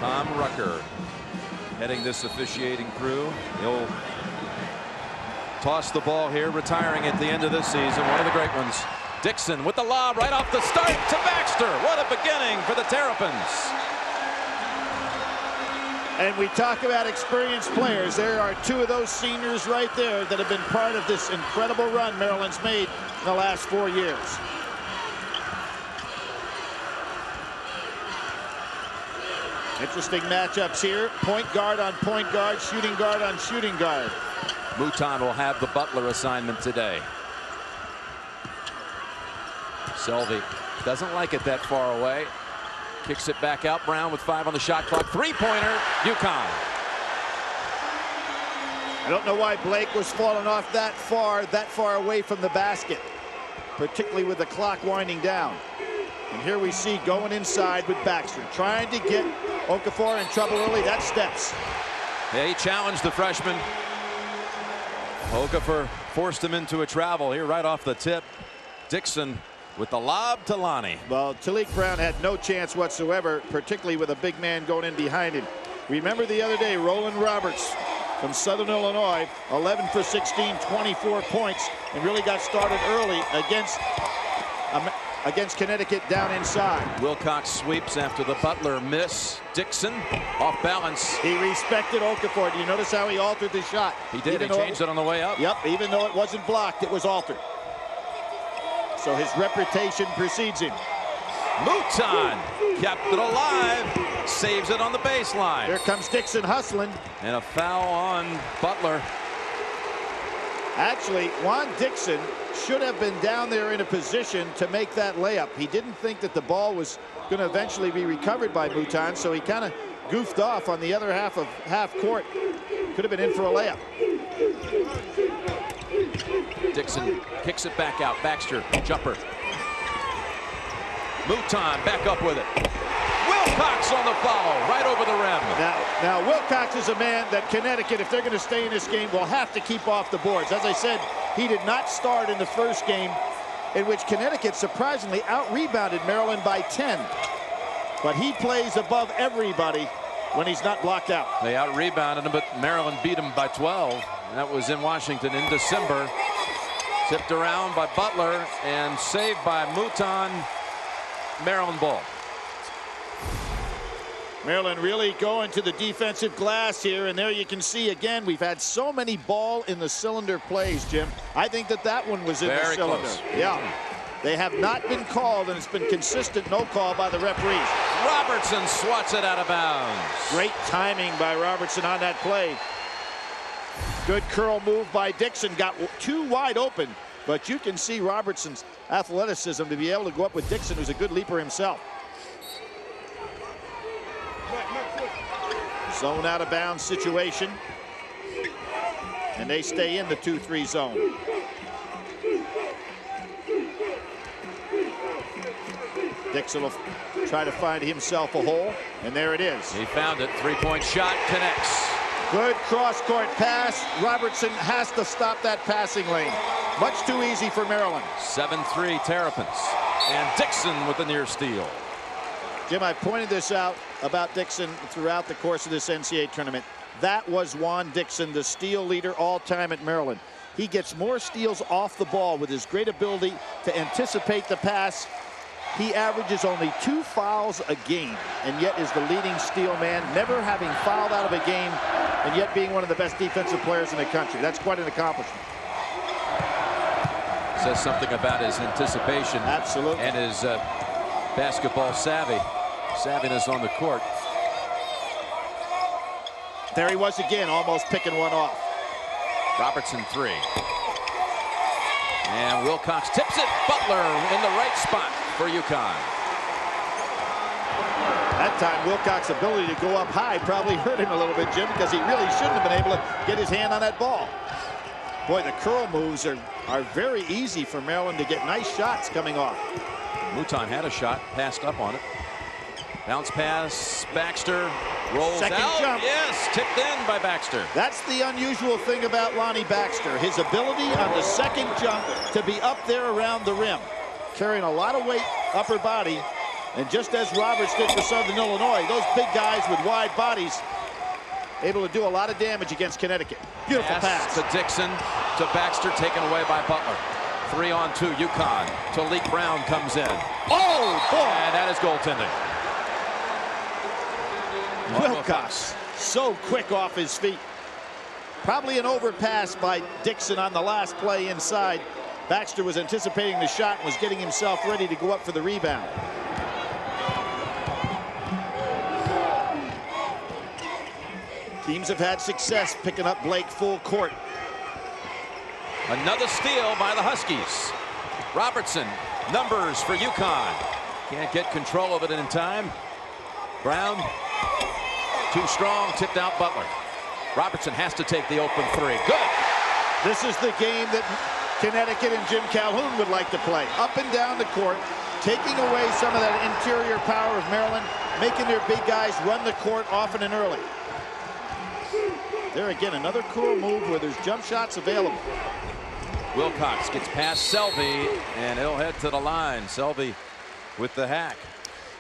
Tom Rucker heading this officiating crew. He'll toss the ball here, retiring at the end of this season. One of the great ones. Dixon with the lob right off the start to Baxter. What a beginning for the Terrapins. And we talk about experienced players. There are two of those seniors right there that have been part of this incredible run Maryland's made in the last 4 years. Interesting matchups here. Point guard on point guard, shooting guard on shooting guard. Mouton will have the Butler assignment today. Selvey doesn't like it that far away. Kicks it back out. Brown with 5 on the shot clock. Three-pointer, UConn. I don't know why Blake was falling off that far away from the basket, particularly with the clock winding down. And here we see going inside with Baxter, trying to get Okafor in trouble early. That steps. Yeah, he challenged the freshman. Okafor forced him into a travel here right off the tip. Dixon with the lob to Lonnie. Well, Talik Brown had no chance whatsoever, particularly with a big man going in behind him. Remember the other day, Roland Roberts from Southern Illinois, 11 for 16, 24 points, and really got started early against Connecticut down inside. Wilcox sweeps after the Butler miss. Dixon off balance. He respected Okafor. Do you notice how he altered the shot? He did. He changed it on the way up. Yep, even though it wasn't blocked, it was altered. So his reputation precedes him. Mouton kept it alive, saves it on the baseline. Here comes Dixon hustling. And a foul on Butler. Actually, Juan Dixon should have been down there in a position to make that layup. He didn't think that the ball was going to eventually be recovered by Mouton, so he kind of goofed off on the other half of half court. Could have been in for a layup. Dixon kicks it back out. Baxter, jumper. Mouton back up with it. Wilcox on the follow, right over the rim. Now Wilcox is a man that Connecticut, if they're going to stay in this game, will have to keep off the boards. As I said, he did not start in the first game, in which Connecticut surprisingly out-rebounded Maryland by 10. But he plays above everybody when he's not blocked out. They out-rebounded him, but Maryland beat him by 12. And that was in Washington in December. Tipped around by Butler and saved by Mouton. Maryland ball. Maryland really going to the defensive glass here, and there you can see again we've had so many ball in the cylinder plays, Jim. I think that one was in the cylinder. Close. Yeah. They have not been called, and it's been consistent no call by the referees. Robertson swats it out of bounds. Great timing by Robertson on that play. Good curl move by Dixon. Got too wide open, but you can see Robertson's athleticism to be able to go up with Dixon, who's a good leaper himself. Zone out of bounds situation. And they stay in the 2-3 zone. Dixon will try to find himself a hole, and there it is. He found it. Three-point shot connects. Good cross-court pass. Robertson has to stop that passing lane. Much too easy for Maryland. 7-3 Terrapins. And Dixon with the near steal. Jim, I pointed this out about Dixon throughout the course of this NCAA tournament. That was Juan Dixon, the steal leader all-time at Maryland. He gets more steals off the ball with his great ability to anticipate the pass. He averages only 2 fouls a game, and yet is the leading steal man, never having fouled out of a game, and yet being one of the best defensive players in the country. That's quite an accomplishment. Says something about his anticipation. Absolutely. And his basketball savviness on the court. There he was again, almost picking one off. Robertson 3. And Wilcox tips it. Butler in the right spot for UConn. That time, Wilcox's ability to go up high probably hurt him a little bit, Jim, because he really shouldn't have been able to get his hand on that ball. Boy, the curl moves are very easy for Maryland to get nice shots coming off. Mouton had a shot, passed up on it. Bounce pass, Baxter rolls Second out. jump. Yes, tipped in by Baxter. That's the unusual thing about Lonnie Baxter. His ability on the second jump to be up there around the rim. Carrying a lot of weight, upper body, And just as Roberts did for Southern Illinois, those big guys with wide bodies able to do a lot of damage against Connecticut. Beautiful pass. To Dixon, to Baxter, taken away by Butler. 3-on-2, UConn. Talik Brown comes in. Oh, boy. And that is goaltending. Wilcox, so quick off his feet. Probably an overpass by Dixon on the last play inside. Baxter was anticipating the shot and was getting himself ready to go up for the rebound. Teams have had success picking up Blake full court. Another steal by the Huskies. Robertson, numbers for UConn. Can't get control of it in time. Brown, too strong, tipped out Butler. Robertson has to take the open three. Good. This is the game that Connecticut and Jim Calhoun would like to play. Up and down the court, taking away some of that interior power of Maryland, making their big guys run the court often and early. There again, another cool move where there's jump shots available. Wilcox gets past Selby, and he'll head to the line. Selby with the hack.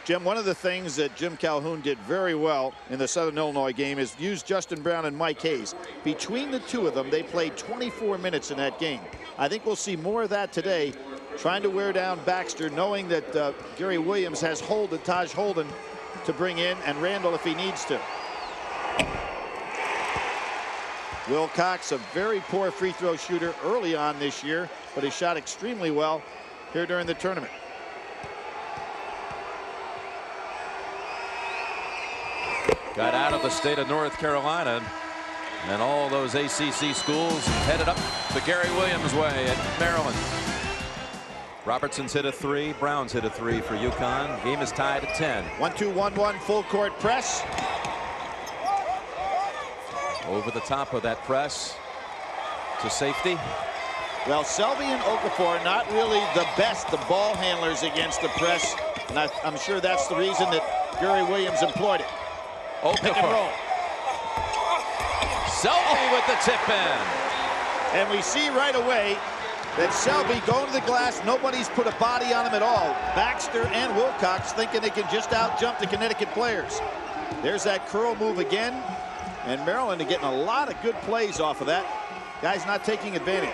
Jim, one of the things that Jim Calhoun did very well in the Southern Illinois game is use Justin Brown and Mike Hayes. Between the two of them, they played 24 minutes in that game. I think we'll see more of that today, trying to wear down Baxter, knowing that Gary Williams has Taj Holden to bring in, and Randall if he needs to. Wilcox, a very poor free throw shooter early on this year, but has shot extremely well here during the tournament. Got out of the state of North Carolina, and all those ACC schools headed up the Gary Williams way at Maryland. Robertson's hit a three. Brown's hit a three for UConn. Game is tied at 10. 1-2-1-1 full court press. Over the top of that press to safety. Well, Selby and Okafor not really the best, the ball handlers against the press, and I'm sure that's the reason that Gary Williams employed it. Pick and roll. Selby with the tip in. And we see right away that Selby going to the glass, nobody's put a body on him at all. Baxter and Wilcox thinking they can just out-jump the Connecticut players. There's that curl move again. And Maryland are getting a lot of good plays off of that. Guys not taking advantage.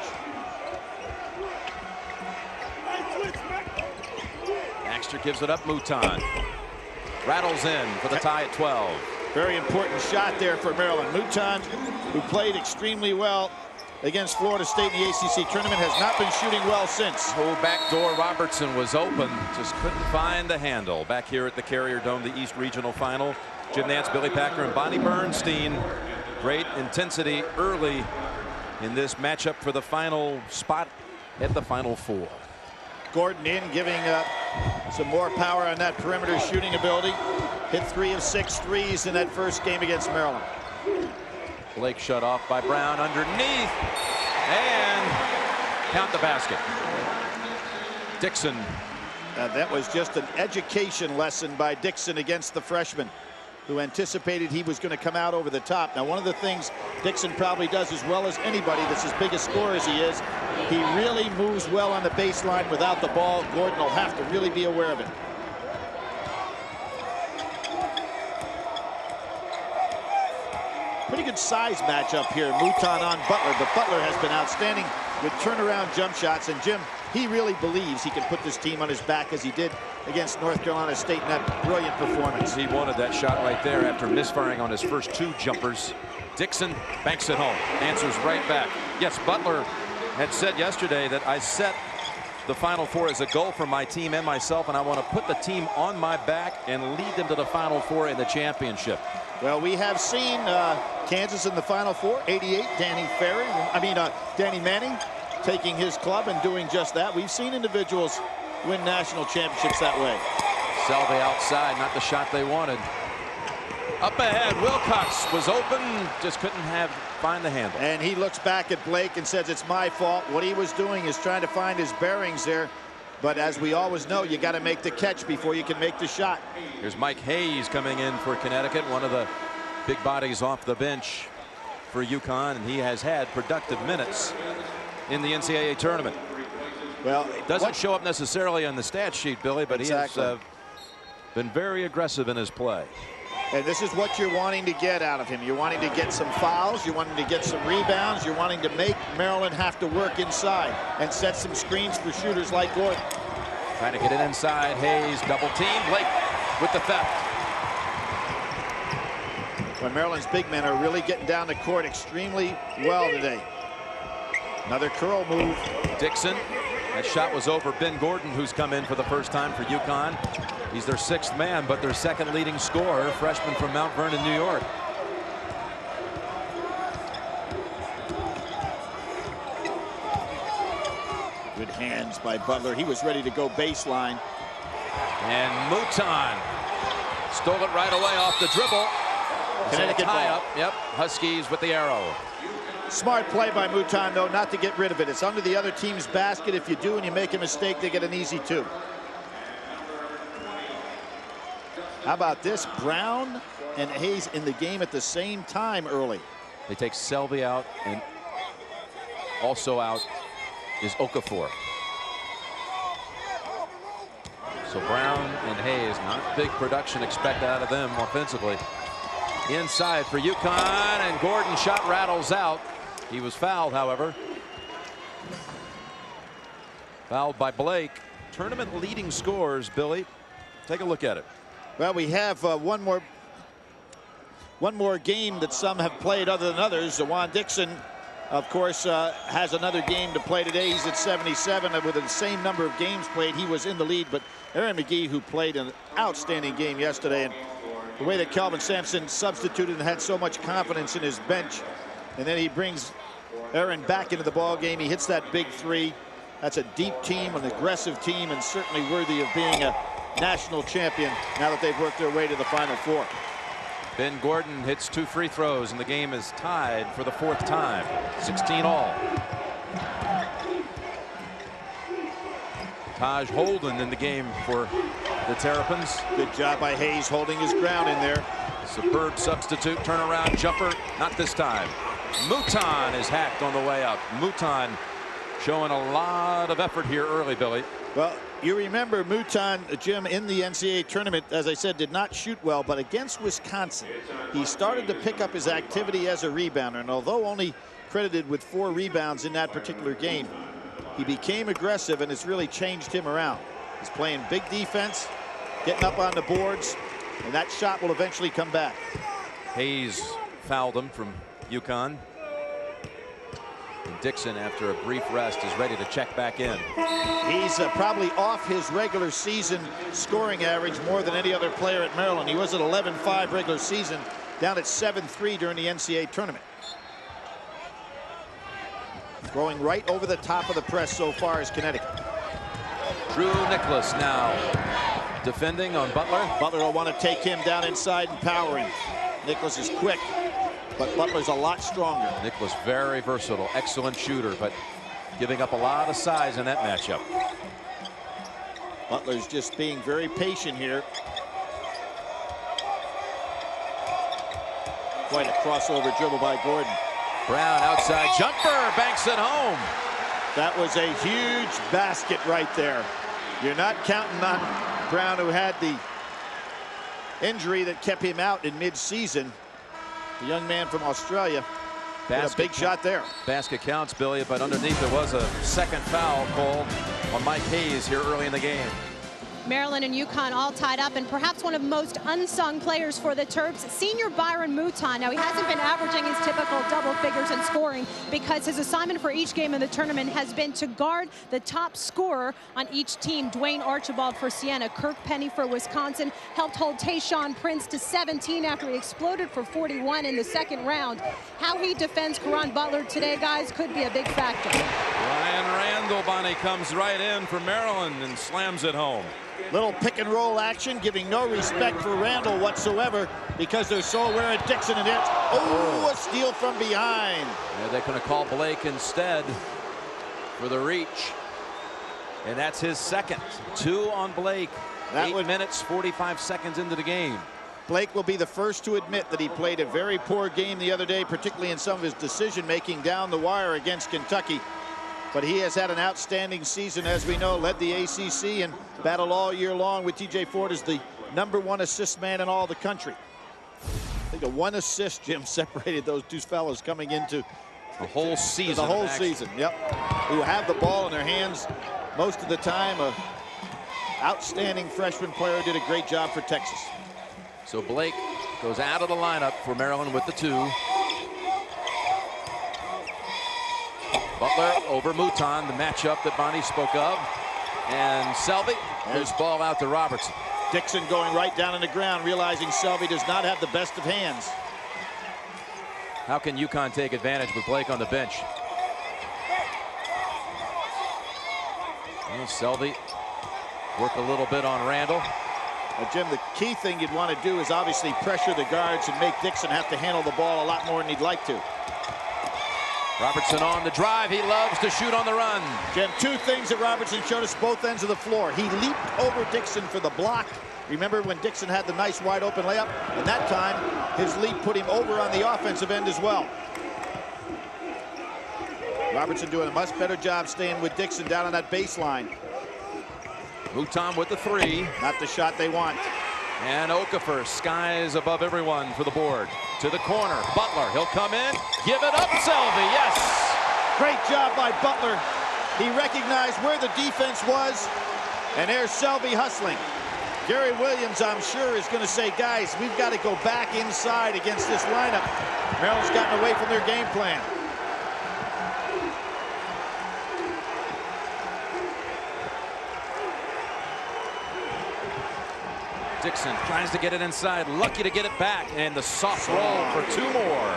Baxter gives it up. Mouton rattles in for the tie at 12. Very important shot there for Maryland. Mouton, who played extremely well against Florida State in the ACC tournament, has not been shooting well since. Oh, backdoor Robertson was open. Just couldn't find the handle. Back here at the Carrier Dome, the East Regional Final. Jim Nance, Billy Packer, and Bonnie Bernstein. Great intensity early in this matchup for the final spot at the Final Four. Gordon in, giving some more power on that perimeter shooting ability. Hit 3 of 6 threes in that first game against Maryland. Blake shut off by Brown underneath, and count the basket. Dixon. That was just an education lesson by Dixon against the freshman, who anticipated he was going to come out over the top. Now, one of the things Dixon probably does as well as anybody that's as big a scorer as he is, he really moves well on the baseline without the ball. Gordon will have to really be aware of it. Pretty good size matchup here. Mouton on Butler, but Butler has been outstanding with turnaround jump shots. And Jim, he really believes he can put this team on his back as he did against North Carolina State in that brilliant performance. He wanted that shot right there after misfiring on his first 2 jumpers. Dixon banks it home, answers right back. Yes, Butler had said yesterday that I set the Final Four as a goal for my team and myself, and I want to put the team on my back and lead them to the Final Four in the championship. Well, we have seen Kansas in the Final Four, 88, Danny Manning taking his club and doing just that. We've seen individuals win national championships that way. Selby outside, not the shot they wanted. Up ahead, Wilcox was open, just couldn't find the handle. And he looks back at Blake and says, it's my fault. What he was doing is trying to find his bearings there. But as we always know, you got to make the catch before you can make the shot. Here's Mike Hayes coming in for Connecticut, one of the big bodies off the bench for UConn, and he has had productive minutes in the NCAA tournament. Well, doesn't show up necessarily on the stat sheet, Billy, but exactly. He has Been very aggressive in his play. And this is what you're wanting to get out of him. You're wanting to get some fouls. You're wanting to get some rebounds. You're wanting to make Maryland have to work inside and set some screens for shooters like Gordon. Trying to get it inside. Hayes double team. Blake with the theft. When Maryland's big men are really getting down the court extremely well today. Another curl move. Dixon. That shot was over Ben Gordon, who's come in for the first time for UConn. He's their 6th man, but their 2nd leading scorer, freshman from Mount Vernon, New York. Good hands by Butler. He was ready to go baseline. And Mouton stole it right away off the dribble. Connecticut tie ball. up. Yep, Huskies with the arrow. Smart play by Mouton, though, not to get rid of it. It's under the other team's basket. If you do and you make a mistake, they get an easy 2. How about this? Brown and Hayes in the game at the same time early. They take Selby out, and also out is Okafor. So Brown and Hayes, not big production expected out of them offensively. Inside for UConn, and Gordon shot rattles out. He was fouled, however. Fouled by Blake. Tournament leading scores, Billy. Take a look at it. Well, we have one more game that some have played other than others. Juan Dixon, of course, has another game to play today. He's at 77, and with the same number of games played, he was in the lead. But Aaron McGee, who played an outstanding game yesterday, and the way that Calvin Sampson substituted and had so much confidence in his bench, and then he brings Aaron back into the ball game. He hits that big 3. That's a deep team, an aggressive team, and certainly worthy of being a national champion now that they've worked their way to the Final Four. Ben Gordon hits 2 free throws, and the game is tied for the 4th time. 16 all. Taj Holden in the game for the Terrapins. Good job by Hayes holding his ground in there. Superb substitute turnaround jumper. Not this time. Mouton is hacked on the way up. Mouton showing a lot of effort here early, Billy. Well, you remember Mouton, Jim, in the NCAA tournament, as I said, did not shoot well, but against Wisconsin, he started to pick up his activity as a rebounder. And although only credited with 4 rebounds in that particular game, he became aggressive, and it's really changed him around. He's playing big defense, getting up on the boards, and that shot will eventually come back. Hayes fouled him from UConn. And Dixon, after a brief rest, is ready to check back in. He's probably off his regular season scoring average more than any other player at Maryland. He was at 11-5 regular season, down at 7-3 during the NCAA tournament. Going right over the top of the press so far is Connecticut. Drew Nicholas now defending on Butler. Butler will want to take him down inside and power him. Nicholas is quick, but Butler's a lot stronger. Nicholas very versatile, excellent shooter, but giving up a lot of size in that matchup. Butler's just being very patient here. Quite a crossover dribble by Gordon. Brown outside jumper, banks it home. That was a huge basket right there. You're not counting on Brown, who had the injury that kept him out in mid-season. The young man from Australia hit a big shot there. Basket counts, Billy, but underneath there was a 2nd foul called on Mike Hayes here early in the game. Maryland and UConn all tied up, and perhaps one of the most unsung players for the Terps, senior Byron Mouton. Now, he hasn't been averaging his typical double figures in scoring because his assignment for each game in the tournament has been to guard the top scorer on each team. Dwayne Archibald for Siena, Kirk Penny for Wisconsin, helped hold Tayshaun Prince to 17 after he exploded for 41 in the 2nd round. How he defends Caron Butler today, guys, could be a big factor. Ryan Randall, Bonnie, comes right in for Maryland and slams it home. Little pick and roll action, giving no respect for Randall whatsoever because they're so aware of Dixon and it. Oh, a steal from behind. Yeah, they're going to call Blake instead for the reach. And that's his 2nd. 2 on Blake. 8 minutes, 45 seconds into the game. Blake will be the first to admit that he played a very poor game the other day, particularly in some of his decision-making down the wire against Kentucky. But he has had an outstanding season, as we know, led the ACC and battled all year long with TJ Ford as the #1 assist man in all the country. I think a 1 assist, Jim, separated those two fellows coming into the whole season. The whole season, yep. Who have the ball in their hands most of the time. A outstanding freshman player, did a great job for Texas. So Blake goes out of the lineup for Maryland with the 2. Butler over Mouton, the matchup that Bonnie spoke of. And Selby, loose ball out to Robertson. Dixon going right down on the ground, realizing Selby does not have the best of hands. How can UConn take advantage with Blake on the bench? Well, Selby work a little bit on Randall. Jim, the key thing you'd want to do is obviously pressure the guards and make Dixon have to handle the ball a lot more than he'd like to. Robertson on the drive. He loves to shoot on the run. Jim, 2 things that Robertson showed us both ends of the floor. He leaped over Dixon for the block. Remember when Dixon had the nice wide open layup? And that time, his leap put him over on the offensive end as well. Robertson doing a much better job staying with Dixon down on that baseline. Mouton with the 3. Not the shot they want. And Okafor skies above everyone for the board. To the corner. Butler. He'll come in. Give it up, Selby. Yes. Great job by Butler. He recognized where the defense was. And there's Selby hustling. Gary Williams, I'm sure, is going to say, guys, we've got to go back inside against this lineup. Maryland's gotten away from their game plan. Dixon tries to get it inside, lucky to get it back, and the soft roll for 2 more.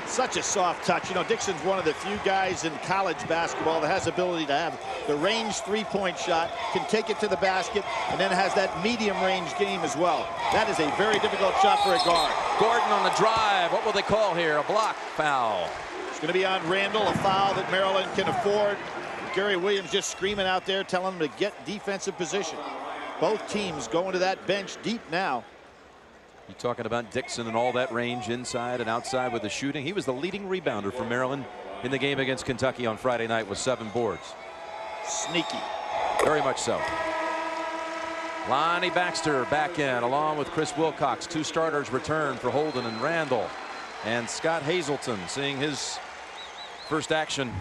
Such a soft touch. You know, Dixon's one of the few guys in college basketball that has the ability to have the range 3-point shot, can take it to the basket, and then has that medium range game as well. That is a very difficult shot for a guard. Gordon on the drive. What will they call here? A block foul. It's going to be on Randall, a foul that Maryland can afford. Gary Williams just screaming out there, telling them to get defensive position. Both teams going to that bench deep now. You're talking about Dixon and all that range inside and outside with the shooting. He was the leading rebounder for Maryland in the game against Kentucky on Friday night with 7 boards. Sneaky. Very much so. Lonnie Baxter back in along with Chris Wilcox. 2 starters return for Holden and Randall. And Scott Hazelton seeing his first action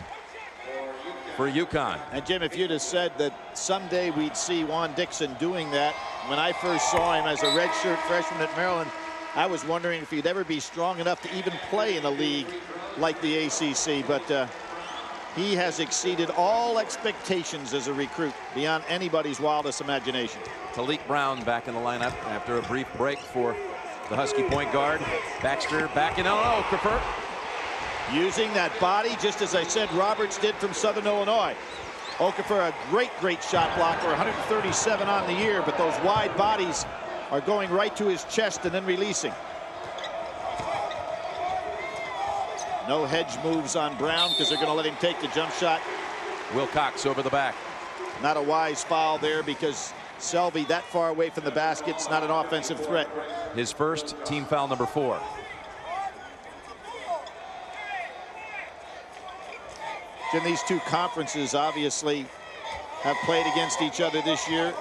for UConn. And Jim, if you'd have said that someday we'd see Juan Dixon doing that, when I first saw him as a redshirt freshman at Maryland, I was wondering if he'd ever be strong enough to even play in a league like the ACC. But he has exceeded all expectations as a recruit beyond anybody's wildest imagination. Talik Brown back in the lineup after a brief break for the Husky point guard. Baxter back in. Oh, Okafor. Using that body, just as I said Roberts did from Southern Illinois. Okafor, a great shot blocker, 137 on the year, but those wide bodies are going right to his chest and then releasing. No hedge moves on Brown because they're going to let him take the jump shot. Wilcox over the back. Not a wise foul there because Selby that far away from the basket. It's not an offensive threat. His first, team foul number 4. Jim, these 2 conferences obviously have played against each other this year.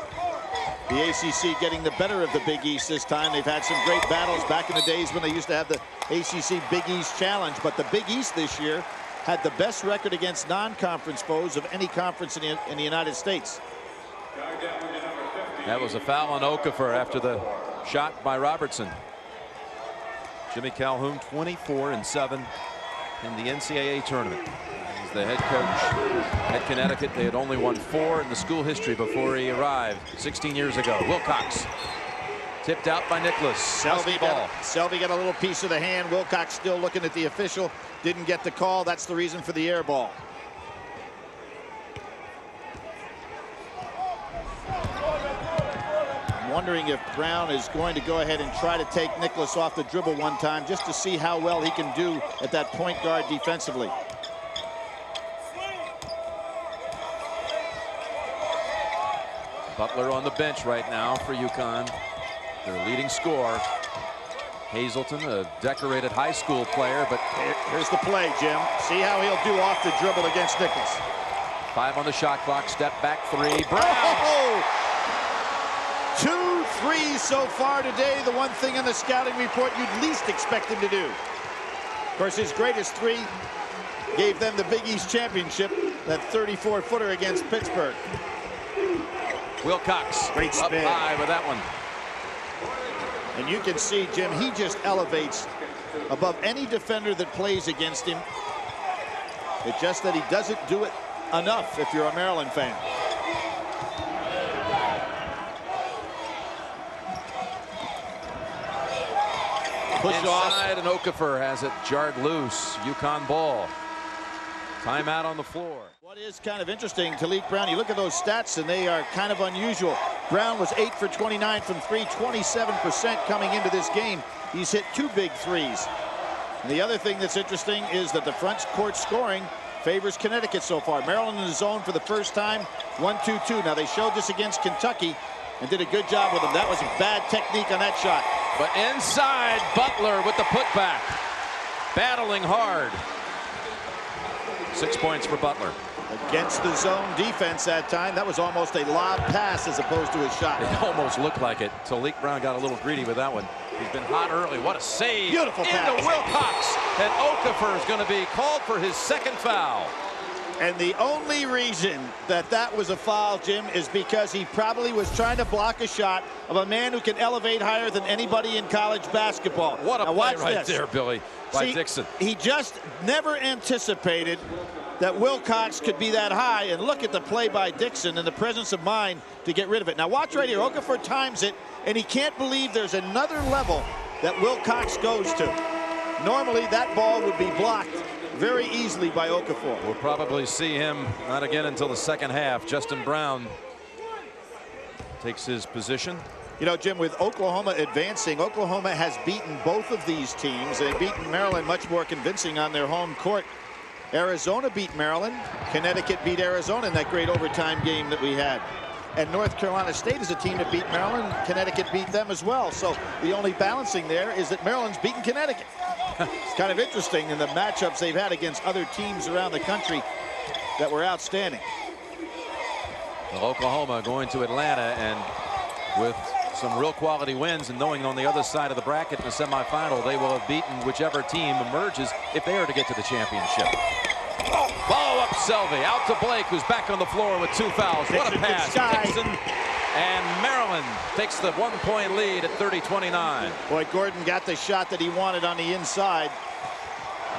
The ACC getting the better of the Big East this time. They've had some great battles back in the days when they used to have the ACC Big East Challenge. But the Big East this year had the best record against non-conference foes of any conference in the United States. That was a foul on Okafor after the shot by Robertson. Jimmy Calhoun 24-7 in the NCAA tournament. He's the head coach at Connecticut. They had only won 4 in the school history before he arrived 16 years ago. Wilcox tipped out by Nicholas. Selby got a little piece of the hand. Wilcox still looking at the official. Didn't get the call. That's the reason for the air ball. I'm wondering if Brown is going to go ahead and try to take Nicholas off the dribble one time just to see how well he can do at that point guard defensively. Butler on the bench right now for UConn. Their leading scorer. Hazelton, a decorated high school player, but here's the play, Jim. See how he'll do off the dribble against Nicholas. 5 on the shot clock. Step back 3. Brown. Oh! 2 threes so far today. The one thing on the scouting report you'd least expect him to do. Of course, his greatest three gave them the Big East championship, that 34-footer against Pittsburgh. Wilcox Great up spin. high with that one. And you can see, Jim, he just elevates above any defender that plays against him. It's just that he doesn't do it enough if you're a Maryland fan. Push Inside, off. and Okafor has it jarred loose. UConn ball. Timeout on the floor. What is kind of interesting, Talik Brown, you look at those stats and they are kind of unusual. Brown was 8 for 29 from three, 27% coming into this game. He's hit 2 big threes. And the other thing that's interesting is that the front court scoring favors Connecticut so far. Maryland in the zone for the first time, 1-2-2. Now they showed this against Kentucky and did a good job with them. That was a bad technique on that shot. But inside, Butler with the putback. Battling hard. 6 points for Butler. Against the zone defense that time. That was almost a lob pass as opposed to a shot. It almost looked like it. Talik Brown got a little greedy with that one. He's been hot early. What a save. Beautiful pass. Into Wilcox. And Okafor is going to be called for his second foul. And the only reason that that was a foul, Jim, is because he probably was trying to block a shot of a man who can elevate higher than anybody in college basketball. What a now play watch right this. there, Billy, by See, Dixon. He just never anticipated that Wilcox could be that high, and look at the play by Dixon and the presence of mind to get rid of it. Now watch right here. Okafor times it, and he can't believe there's another level that Wilcox goes to. Normally that ball would be blocked very easily by Okafor. We'll probably see him not again until the second half. Justin Brown takes his position. You know, Jim, with Oklahoma advancing, Oklahoma has beaten both of these teams. They've beaten Maryland much more convincing on their home court. Arizona beat Maryland. Connecticut beat Arizona in that great overtime game that we had. And North Carolina State is a team that beat Maryland. Connecticut beat them as well. So the only balancing there is that Maryland's beaten Connecticut. It's kind of interesting in the matchups they've had against other teams around the country that were outstanding. Well, Oklahoma going to Atlanta, and with some real quality wins, and knowing on the other side of the bracket in the semifinal they will have beaten whichever team emerges if they are to get to the championship. Follow up Selvey out to Blake, who's back on the floor with 2 fouls. What a pass. Dixon, and Maryland takes the 1-point lead at 30-29. Boy, Gordon got the shot that he wanted on the inside.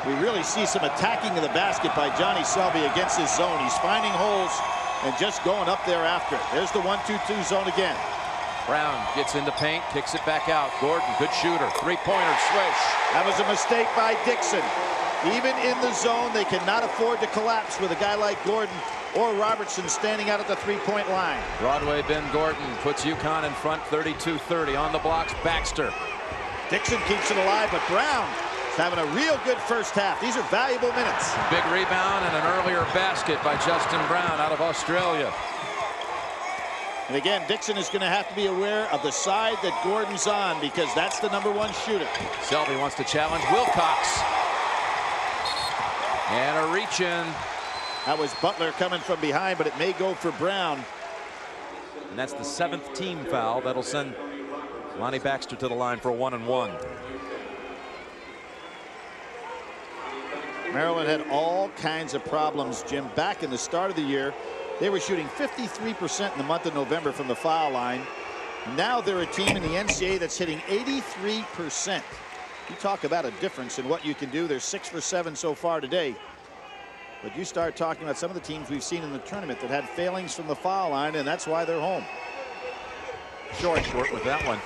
We really see some attacking of the basket by Johnny Selvey against his zone. He's finding holes and just going up there after it. There's the 1-2-2 zone again. Brown gets into paint, kicks it back out. Gordon, good shooter. 3-pointer, swish. That was a mistake by Dixon. Even in the zone, they cannot afford to collapse with a guy like Gordon or Robertson standing out at the 3-point line. Broadway Ben Gordon puts UConn in front, 32-30. On the blocks, Baxter. Dixon keeps it alive, but Brown is having a real good first half. These are valuable minutes. Big rebound and an earlier basket by Justin Brown out of Australia. And again, Dixon is going to have to be aware of the side that Gordon's on, because that's the #1 shooter. Selvey wants to challenge Wilcox. And a reach in. That was Butler coming from behind, but it may go for Brown. And that's the 7th team foul. That'll send Lonnie Baxter to the line for a 1-and-1. Maryland had all kinds of problems, Jim. Back in the start of the year, they were shooting 53% in the month of November from the foul line. Now they're a team in the NCAA that's hitting 83%. You talk about a difference in what you can do. They're 6 for 7 so far today. But you start talking about some of the teams we've seen in the tournament that had failings from the foul line, and that's why they're home. Short with that one.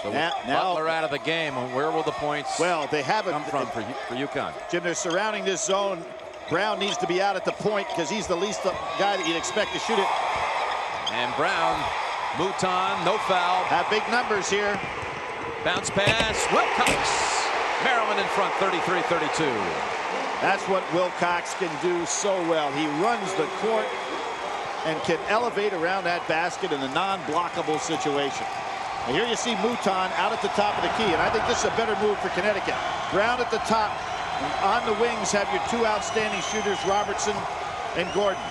So Now, Butler out of the game. Where will the points they haven't come from for UConn? Jim, they're surrounding this zone. Brown needs to be out at the point because he's the least guy that you'd expect to shoot it. And Brown, Mouton, no foul. Have big numbers here. Bounce pass, Wilcox. Maryland in front, 33-32. That's what Wilcox can do so well. He runs the court and can elevate around that basket in a non-blockable situation. And here you see Mouton out at the top of the key, and I think this is a better move for Connecticut. Brown at the top, and on the wings have your 2 outstanding shooters, Robertson and Gordon.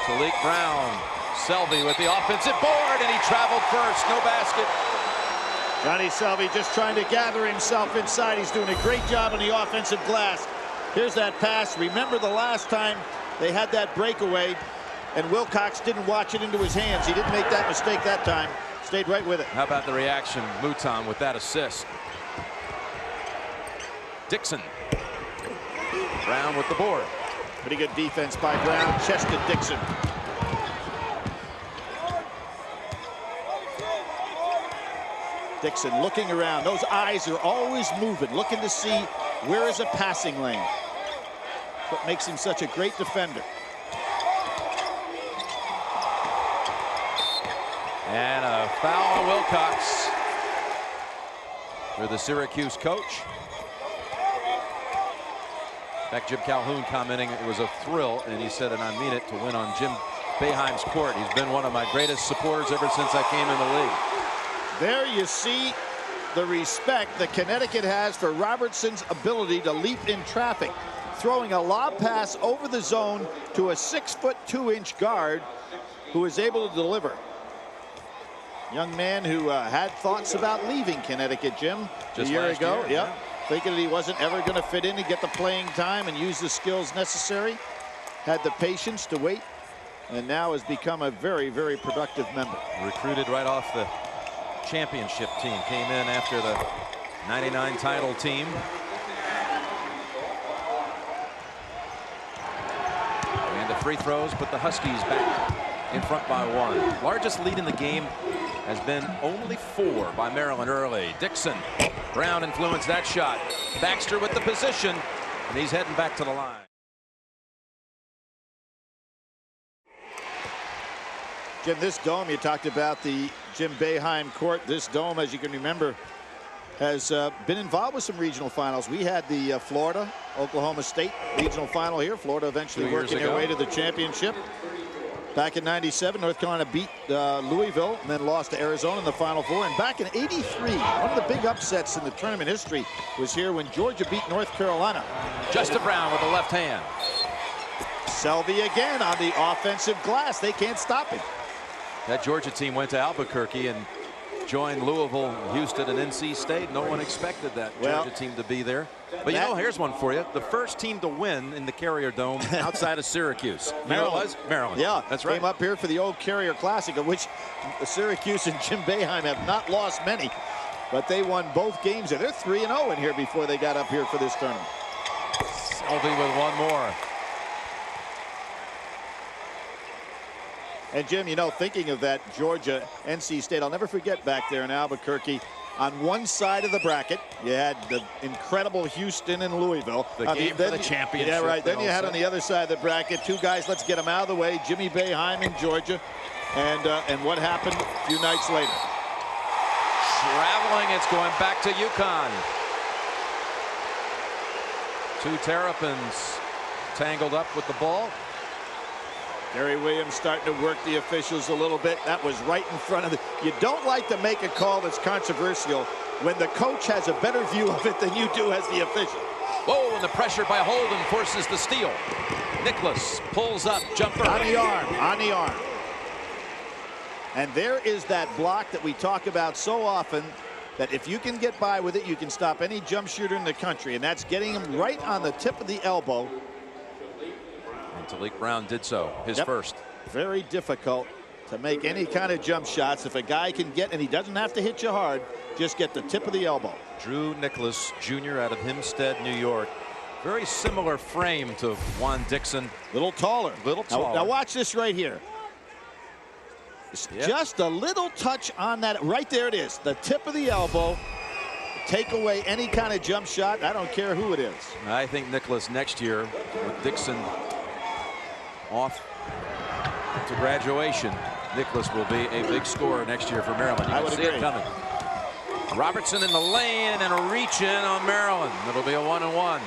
Talik Brown. Selvey with the offensive board, and he traveled first. No basket. Johnny Selvey just trying to gather himself inside. He's doing a great job on the offensive glass. Here's that pass. Remember the last time they had that breakaway and Wilcox didn't watch it into his hands. He didn't make that mistake that time. Stayed right with it. How about the reaction, Mouton, with that assist? Dixon. Brown with the board. Pretty good defense by Brown. Chested Dixon. Dixon looking around. Those eyes are always moving, looking to see where is a passing lane. What makes him such a great defender. And a foul on Wilcox for the Syracuse coach. In fact, Jim Calhoun commenting it was a thrill, and he said, and I mean it, to win on Jim Boeheim's court. He's been one of my greatest supporters ever since I came in the league. There you see the respect that Connecticut has for Robertson's ability to leap in traffic, throwing a lob pass over the zone to a 6'2" guard who is able to deliver. Young man who had thoughts about leaving Connecticut, Jim, just a year ago. Yep. Yeah. Thinking that he wasn't ever going to fit in and get the playing time and use the skills necessary. Had the patience to wait, and now has become a very, very productive member. Recruited right off the championship team. Came in after the '99 title team. And the free throws put the Huskies back in front by 1. Largest lead in the game has been only 4 by Maryland early. Dixon. Brown influenced that shot. Baxter with the position, and he's heading back to the line. Jim, this dome, you talked about the Jim Boeheim court. This dome, as you can remember, has been involved with some regional finals. We had the Florida, Oklahoma State regional final here. Florida eventually working their way to the championship. Back in '97, North Carolina beat Louisville and then lost to Arizona in the Final Four. And back in '83, one of the big upsets in the tournament history was here when Georgia beat North Carolina. Justin Brown with the left hand. Selvey again on the offensive glass. They can't stop him. That Georgia team went to Albuquerque and joined Louisville, Houston, and NC State. No one expected that Georgia team to be there. But you know, here's one for you. The first team to win in the Carrier Dome outside of Syracuse. Maryland. Maryland. Yeah, that's right. Came up here for the old Carrier Classic, of which Syracuse and Jim Boeheim have not lost many. But they won both games, and they're 3-0 in here before they got up here for this tournament. Selvey with one more. And Jim, you know, thinking of that Georgia NC State, I'll never forget back there in Albuquerque. On one side of the bracket, you had the incredible Houston and Louisville. The game for the championship. Yeah, right. Then you had on the other side of the bracket 2 guys. Let's get them out of the way. Jimmy Boeheim in Georgia, and what happened a few nights later? Traveling, it's going back to UConn. 2 Terrapins tangled up with the ball. Gary Williams starting to work the officials a little bit. That was right in front of the... You don't like to make a call that's controversial when the coach has a better view of it than you do as the official. Whoa, and the pressure by Holden forces the steal. Nicholas pulls up, jumper. On the arm, on the arm. And there is that block that we talk about so often, that if you can get by with it, you can stop any jump shooter in the country, and that's getting him right on the tip of the elbow. And Talik Brown did so, his first. Very difficult to make any kind of jump shots. If a guy can get, and he doesn't have to hit you hard, just get the tip of the elbow. Drew Nicholas Jr. out of Hempstead, New York. Very similar frame to Juan Dixon. Little taller. Little taller. Now watch this right here. Just a little touch on that. Right there it is. The tip of the elbow. Take away any kind of jump shot. I don't care who it is. I think Nicholas next year with Dixon off to graduation, Nicholas will be a big scorer next year for Maryland. You can see it coming. Robertson in the lane and a reach in on Maryland. It'll be a 1-and-1.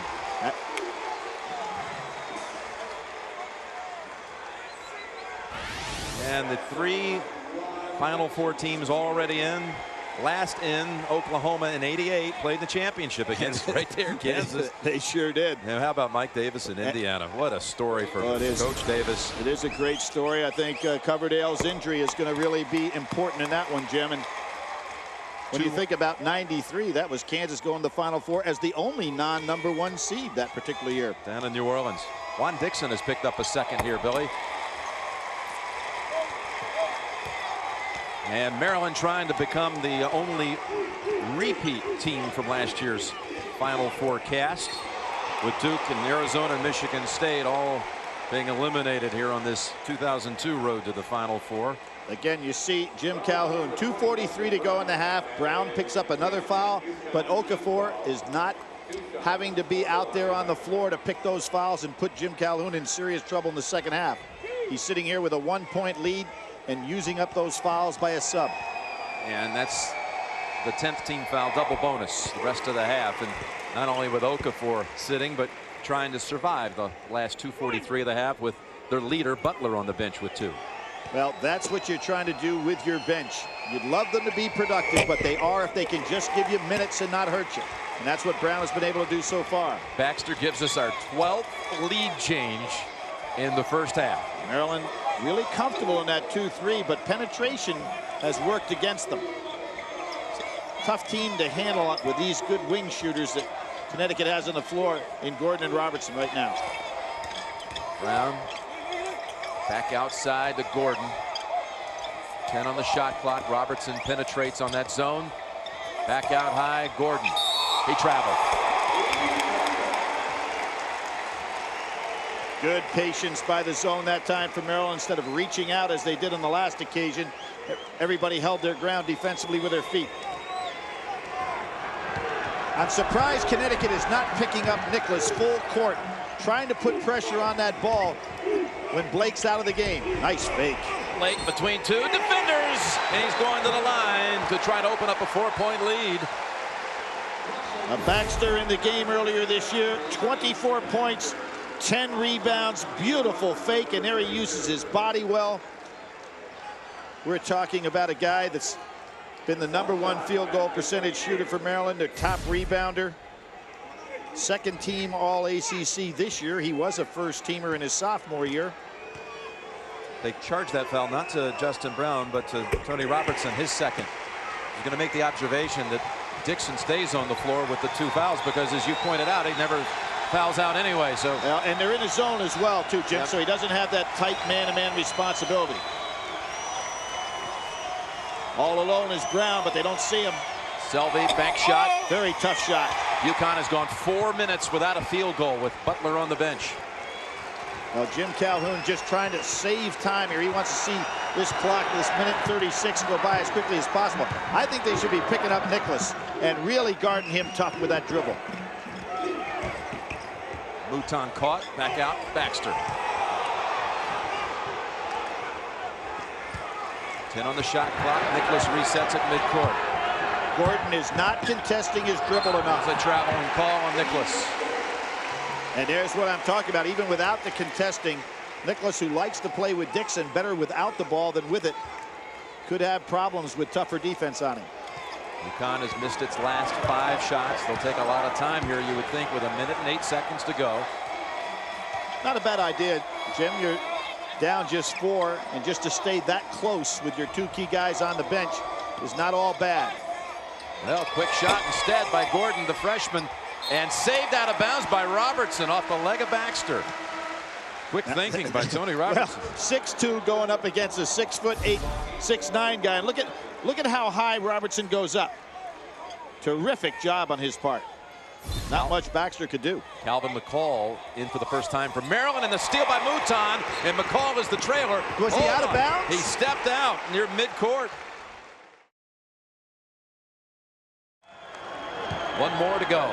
And the 3 Final Four teams already in. last in Oklahoma in '88, played the championship against right there in Kansas. They sure did. Now, how about Mike Davis in Indiana? What a story for Coach Davis. It is a great story. I think Coverdale's injury is going to really be important in that one, Jim. And when you think about '93, that was Kansas going to the Final Four as the only non-number 1 seed that particular year. Down in New Orleans. Juan Dixon has picked up a second here, Billy. And Maryland trying to become the only repeat team from last year's Final Four cast, with Duke and Arizona and Michigan State all being eliminated here on this 2002 road to the Final Four. Again, you see Jim Calhoun, 2:43 to go in the half. Brown picks up another foul, but Okafor is not having to be out there on the floor to pick those fouls and put Jim Calhoun in serious trouble in the second half. He's sitting here with a 1-point lead and using up those fouls by a sub. And that's the 10th team foul, double bonus the rest of the half. And not only with Okafor sitting, but trying to survive the last 2:43 of the half with their leader Butler on the bench with 2. Well, that's what you're trying to do with your bench. You'd love them to be productive, but they are if they can just give you minutes and not hurt you. And that's what Brown has been able to do so far. Baxter gives us our 12th lead change in the first half. Maryland really comfortable in that 2-3, but penetration has worked against them. Tough team to handle with these good wing shooters that Connecticut has on the floor in Gordon and Robertson right now. Brown back outside to Gordon. 10 on the shot clock. Robertson penetrates on that zone. Back out high, Gordon. He traveled. Good patience by the zone that time for Maryland. Instead of reaching out as they did on the last occasion, everybody held their ground defensively with their feet. I'm surprised Connecticut is not picking up Nicholas full court, trying to put pressure on that ball when Blake's out of the game. Nice fake. Blake between 2 defenders, and he's going to the line to try to open up a 4-point lead. Baxter in the game earlier this year, 24 points, 10 rebounds, beautiful fake, and there he uses his body well. We're talking about a guy that's been the #1 field goal percentage shooter for Maryland, their top rebounder. Second team All ACC this year. He was a first teamer in his sophomore year. They charged that foul not to Justin Brown, but to Tony Robertson, his second. He's going to make the observation that Dixon stays on the floor with the 2 fouls because, as you pointed out, he never fouls out anyway. So and they're in the zone as well, too, Jim. Yep. So he doesn't have that tight man-to-man responsibility. All alone is Brown, but they don't see him. Selby, bank shot. Very tough shot. UConn has gone 4 minutes without a field goal with Butler on the bench. Well, Jim Calhoun just trying to save time here. He wants to see this clock, this minute 36, go by as quickly as possible. I think they should be picking up Nicholas and really guarding him tough with that dribble. Mouton caught, back out, Baxter. 10 on the shot clock. Nicholas resets at midcourt. Gordon is not contesting his dribble enough. It's a traveling call on Nicholas. And there's what I'm talking about. Even without the contesting, Nicholas, who likes to play with Dixon better without the ball than with it, could have problems with tougher defense on him. UConn has missed its last 5 shots. They'll take a lot of time here, you would think, with 1 minute and 8 seconds to go. Not a bad idea, Jim. You're down just 4, and just to stay that close with your 2 key guys on the bench is not all bad. Well, quick shot instead by Gordon, the freshman, and saved out of bounds by Robertson off the leg of Baxter. Quick thinking by Tony Robertson. Well, 6'2" going up against a 6'8", 6'9" guy. And look at how high Robertson goes up. Terrific job on his part. Not much Baxter could do. Calvin McCall in for the first time for Maryland, and the steal by Mouton, and McCall is the trailer. Was he out of bounds? He stepped out near midcourt. 1 more to go.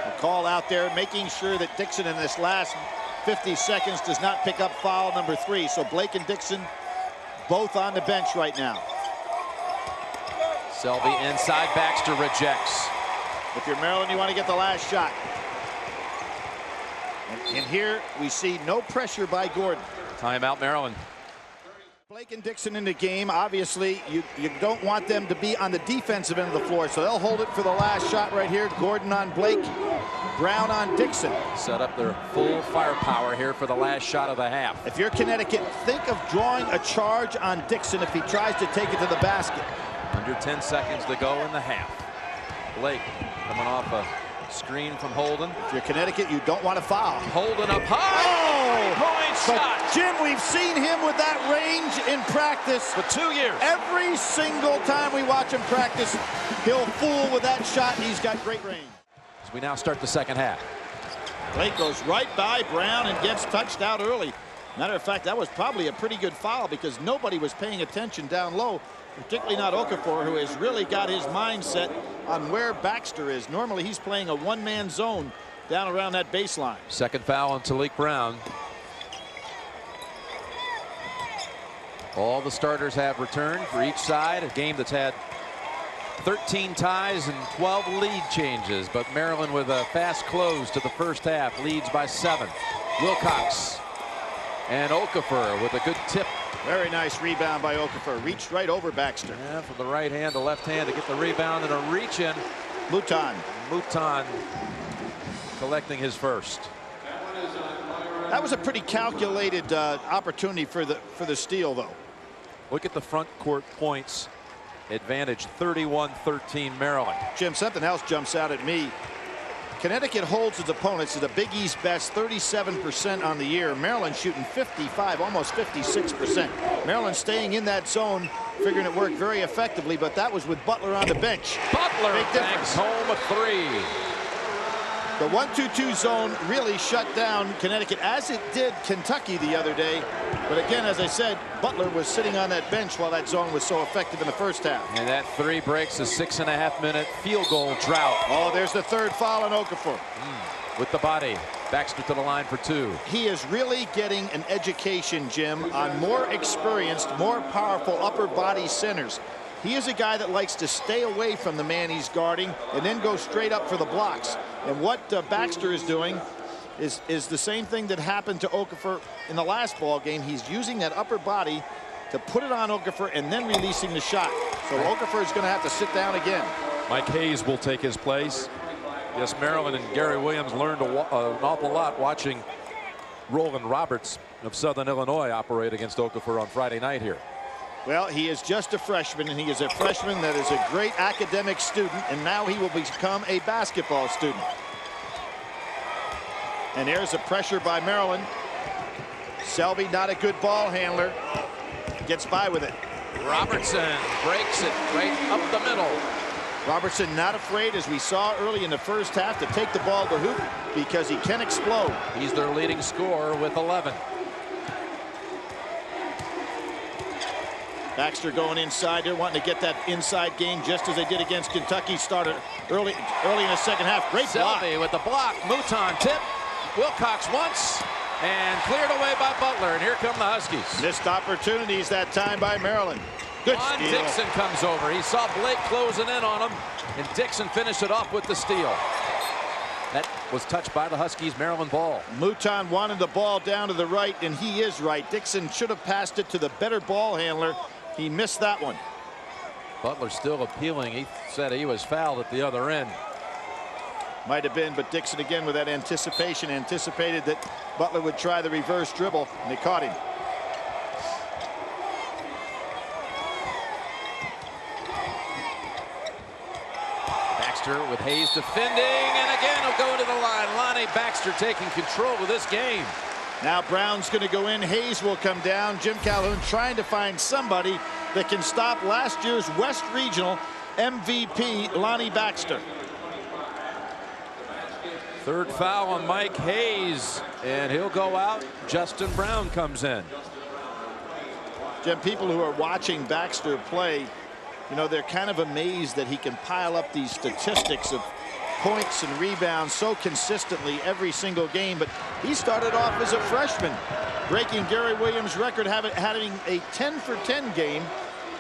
McCall out there making sure that Dixon in this last 50 seconds does not pick up foul number 3. So Blake and Dixon both on the bench right now. Selby inside, Baxter rejects. If you're Maryland, you want to get the last shot. And here we see no pressure by Gordon. Timeout, Maryland. Blake and Dixon in the game. Obviously, you don't want them to be on the defensive end of the floor, so they'll hold it for the last shot right here. Gordon on Blake, Brown on Dixon. Set up their full firepower here for the last shot of the half. If you're Connecticut, think of drawing a charge on Dixon if he tries to take it to the basket. Under 10 seconds to go in the half. Blake coming off a screen from Holden. If you're Connecticut, you don't want to foul. Holden up high. Point shot. Jim, we've seen him with that range in practice for 2 years. Every single time we watch him practice, he'll fool with that shot, and he's got great range. As we now start the second half. Blake goes right by Brown and gets touched out early. Matter of fact, that was probably a pretty good foul because nobody was paying attention down low, particularly not Okafor, who has really got his mindset on where Baxter is. Normally he's playing a one-man zone down around that baseline. Second foul on Talik Brown. All the starters have returned for each side. A game that's had 13 ties and 12 lead changes, but Maryland with a fast close to the first half leads by 7. Wilcox and Okafor with a good tip. Very nice rebound by Okafor. Reached right over Baxter. Yeah, from the right hand to left hand to get the rebound and a reach in. Mouton collecting his first. That was a pretty calculated opportunity for the steal, though. Look at the front court points advantage, 31-13 Maryland. Jim, something else jumps out at me. Connecticut holds its opponents to the Big East best 37% on the year. Maryland shooting 55, almost 56%. Maryland staying in that zone, figuring it worked very effectively, but that was with Butler on the bench. Butler banks home a 3. The 1-2-2 zone really shut down Connecticut, as it did Kentucky the other day. But again, as I said, Butler was sitting on that bench while that zone was so effective in the first half. And that 3 breaks a 6.5-minute field goal drought. Oh, there's the third foul on Okafor. With the body. Baxter to the line for 2. He is really getting an education, Jim, on more experienced, more powerful upper body centers. He is a guy that likes to stay away from the man he's guarding and then go straight up for the blocks. And what Baxter is doing is the same thing that happened to Okafor in the last ball game. He's using that upper body to put it on Okafor and then releasing the shot. So Okafor is going to have to sit down again. Mike Hayes will take his place. Yes, Maryland and Gary Williams learned an awful lot watching Roland Roberts of Southern Illinois operate against Okafor on Friday night here. Well, he is just a freshman, and he is a freshman that is a great academic student, and now he will become a basketball student. And there's a pressure by Maryland. Selby, not a good ball handler, gets by with it. Robertson breaks it right up the middle. Robertson not afraid, as we saw early in the first half, to take the ball to hoop because he can explode. He's their leading scorer with 11. Baxter going inside there, wanting to get that inside game just as they did against Kentucky. Started early in the second half. Great block. Selby with the block. Mouton tip. Wilcox once and cleared away by Butler. And here come the Huskies. Missed opportunities that time by Maryland. Good steal. Dixon comes over. He saw Blake closing in on him, and Dixon finished it off with the steal. That was touched by the Huskies. Maryland ball. Mouton wanted the ball down to the right, and he is right. Dixon should have passed it to the better ball handler. He missed that one. Butler still appealing. He said he was fouled at the other end. Might have been, but Dixon again with that anticipation, anticipated that Butler would try the reverse dribble, and they caught him. Baxter with Hayes defending, and again he'll go to the line. Lonnie Baxter taking control of this game. Now Brown's going to go in. Hayes will come down. Jim Calhoun trying to find somebody that can stop last year's West Regional MVP, Lonnie Baxter. Third foul on Mike Hayes, and he'll go out. Justin Brown comes in. Jim, people who are watching Baxter play, you know, they're kind of amazed that he can pile up these statistics of points and rebounds so consistently every single game. But he started off as a freshman, breaking Gary Williams' record, having a 10-for-10 game.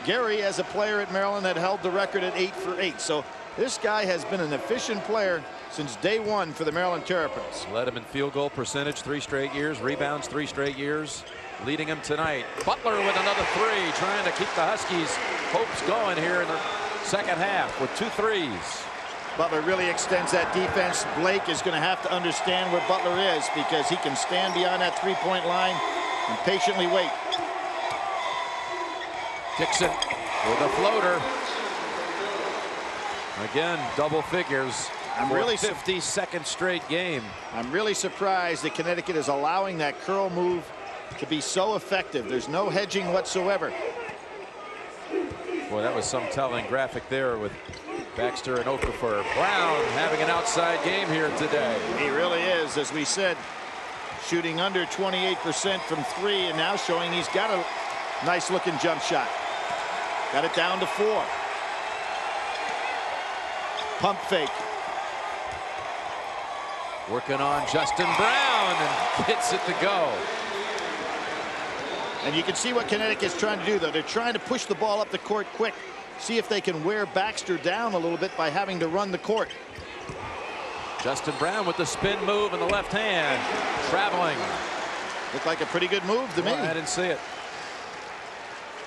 Gary, as a player at Maryland, had held the record at 8-for-8. So this guy has been an efficient player since day one for the Maryland Terrapins. Led him in field goal percentage 3 straight years, rebounds 3 straight years. leading him tonight. Butler with another three, trying to keep the Huskies' hopes going here in the second half with 2 threes. Butler really extends that defense. Blake is going to have to understand where Butler is, because he can stand beyond that three-point line and patiently wait. Dixon with a floater. Again, double figures. I'm really 52nd straight game. I'm really surprised that Connecticut is allowing that curl move to be so effective. There's no hedging whatsoever. Boy, that was some telling graphic there with Baxter and Okafor. Brown having an outside game here today. He really is, as we said, shooting under 28% from 3, and now showing he's got a nice looking jump shot. Got it down to 4. Pump fake. Working on Justin Brown and gets it to go. And you can see what Connecticut's trying to do, though. They're trying to push the ball up the court quick. See if they can wear Baxter down a little bit by having to run the court. Justin Brown with the spin move in the left hand. Traveling. Looked like a pretty good move to me. I didn't see it.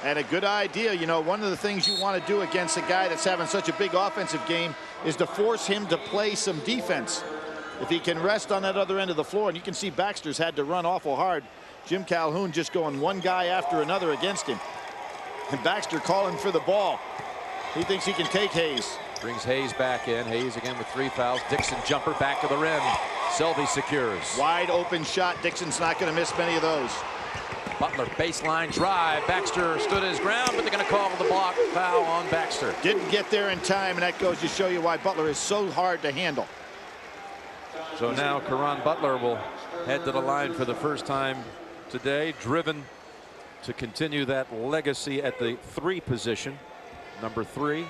And a good idea. You know, one of the things you want to do against a guy that's having such a big offensive game is to force him to play some defense. If he can rest on that other end of the floor, and you can see Baxter's had to run awful hard. Jim Calhoun just going one guy after another against him. And Baxter calling for the ball. He thinks he can take Hayes. Brings Hayes back in. Hayes again with 3 fouls. Dixon jumper back to the rim. Selby secures. Wide open shot. Dixon's not going to miss many of those. Butler baseline drive. Baxter stood his ground, but they're going to call the block foul on Baxter. Didn't get there in time, and that goes to show you why Butler is so hard to handle. So now Caron Butler will head to the line for the first time today, driven to continue that legacy at the 3 position. Number 3,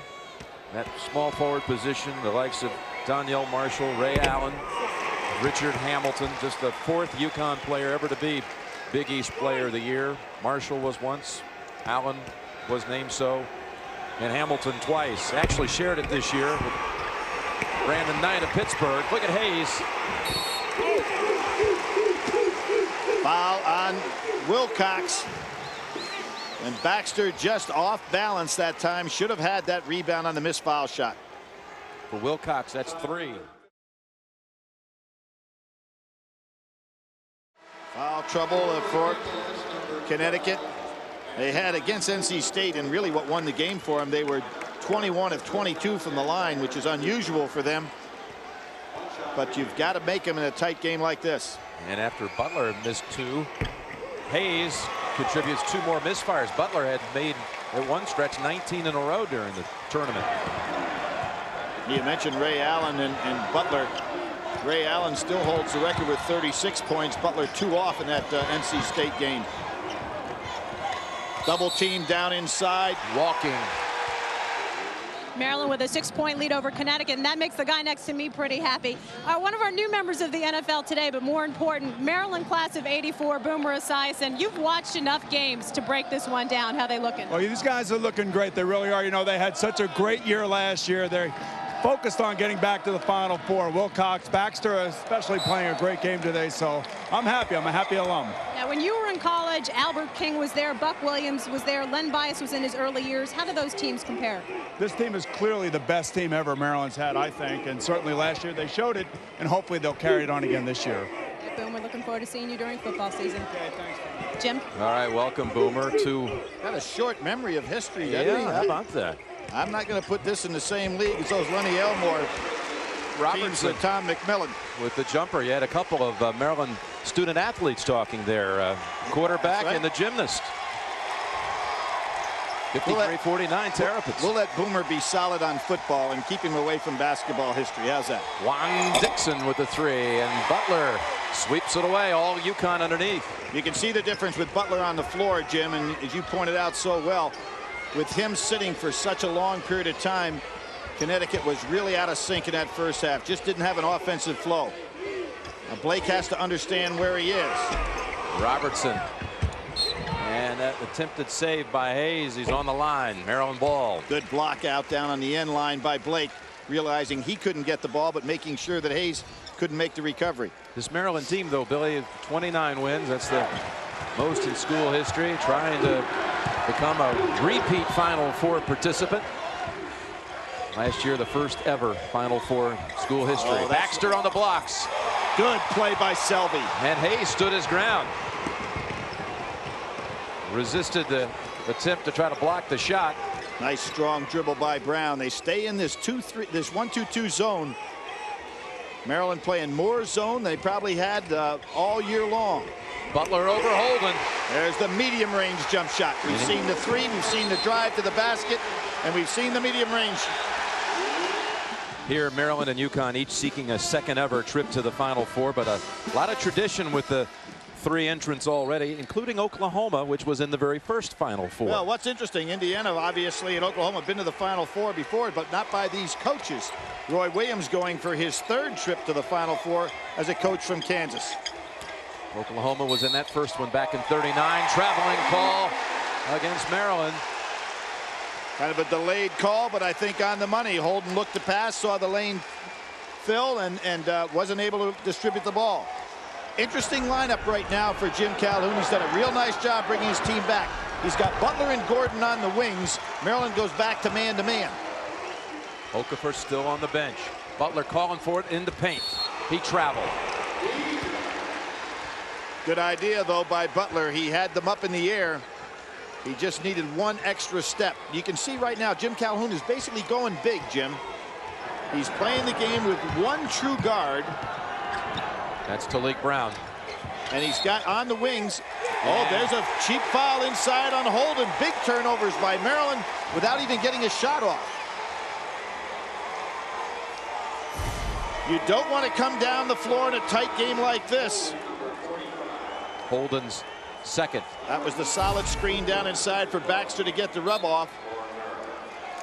that small forward position, the likes of Donyell Marshall, Ray Allen, Richard Hamilton, just the 4th UConn player ever to be Big East Player of the Year. Marshall was once, Allen was named so, and Hamilton twice. Actually shared it this year with Brandon Knight of Pittsburgh. Look at Hayes. Foul on Wilcox. And Baxter just off balance that time. Should have had that rebound on the missed foul shot. For Wilcox, that's 3. Foul trouble for Connecticut. They had against NC State, and really what won the game for them. They were 21 of 22 from the line, which is unusual for them. But you've got to make them in a tight game like this. And after Butler missed 2, Hayes contributes 2 more misfires. Butler had made at one stretch 19 in a row during the tournament. You mentioned Ray Allen and Butler. Ray Allen still holds the record with 36 points. Butler 2 off in that NC State game. Double team down inside. Walking. Maryland with a 6-point lead over Connecticut, and that makes the guy next to me pretty happy. One of our new members of the NFL today, but more important, Maryland class of '84, Boomer Esiason. You've watched enough games to break this one down. How they looking? Well, these guys are looking great. They really are. You know, they had such a great year last year. They're focused on getting back to the Final Four. Wilcox, Baxter especially playing a great game today, so I'm happy. I'm a happy alum. Now, when you were in college, Albert King was there, Buck Williams was there, Len Bias was in his early years. How do those teams compare? This team is clearly the best team ever Maryland's had, I think, and certainly last year they showed it, and hopefully they'll carry it on again this year. Yeah, Boomer, looking forward to seeing you during football season. Okay, thanks. Jim? All right, welcome, Boomer, to... Got a short memory of history. Yeah, how about that? I'm not going to put this in the same league as those Lenny Elmore teams with Tom McMillan. With the jumper, you had a couple of Maryland student athletes talking there. Quarterback and the gymnast. 53-49 Terrapins. We'll let Boomer be solid on football and keep him away from basketball history. How's that? Juan Dixon with the 3, and Butler sweeps it away. All UConn underneath. You can see the difference with Butler on the floor, Jim, and as you pointed out so well, with him sitting for such a long period of time, Connecticut was really out of sync in that first half. Just didn't have an offensive flow. Now Blake has to understand where he is. Robertson. And that attempted save by Hayes. He's on the line. Maryland ball. Good block out down on the end line by Blake, realizing he couldn't get the ball, but making sure that Hayes couldn't make the recovery. This Maryland team, though, Billy, 29 wins. That's the most in school history, trying to become a repeat Final Four participant. Last year, the first ever Final Four school history. Baxter on the blocks. Good play by Selby. And Hayes stood his ground. Resisted the attempt to try to block the shot. Nice strong dribble by Brown. They stay in this 1-2-2 zone. Maryland playing more zone than they probably had all year long. Butler over Holden. There's the medium range jump shot. We've seen the three, we've seen the drive to the basket, and we've seen the medium range. Here, Maryland and UConn each seeking a second ever trip to the Final Four, but a lot of tradition with the 3 entrants already, including Oklahoma, which was in the very first Final Four. Well, what's interesting, Indiana obviously and Oklahoma have been to the Final Four before, but not by these coaches. Roy Williams going for his 3rd trip to the Final Four as a coach from Kansas. Oklahoma was in that first one back in '39. Traveling call against Maryland. Kind of a delayed call, but I think on the money. Holden looked to pass, saw the lane fill, and wasn't able to distribute the ball. Interesting lineup right now for Jim Calhoun. He's done a real nice job bringing his team back. He's got Butler and Gordon on the wings. Maryland goes back to man-to-man. Okafor still on the bench. Butler calling for it in the paint. He traveled. Good idea, though, by Butler. He had them up in the air. He just needed one extra step. You can see right now Jim Calhoun is basically going big, Jim. He's playing the game with one true guard. That's Talik Brown. And he's got on the wings. Oh, there's a cheap foul inside on Holden. Big turnovers by Maryland without even getting a shot off. You don't want to come down the floor in a tight game like this. Holden's second. That was the solid screen down inside for Baxter to get the rub off.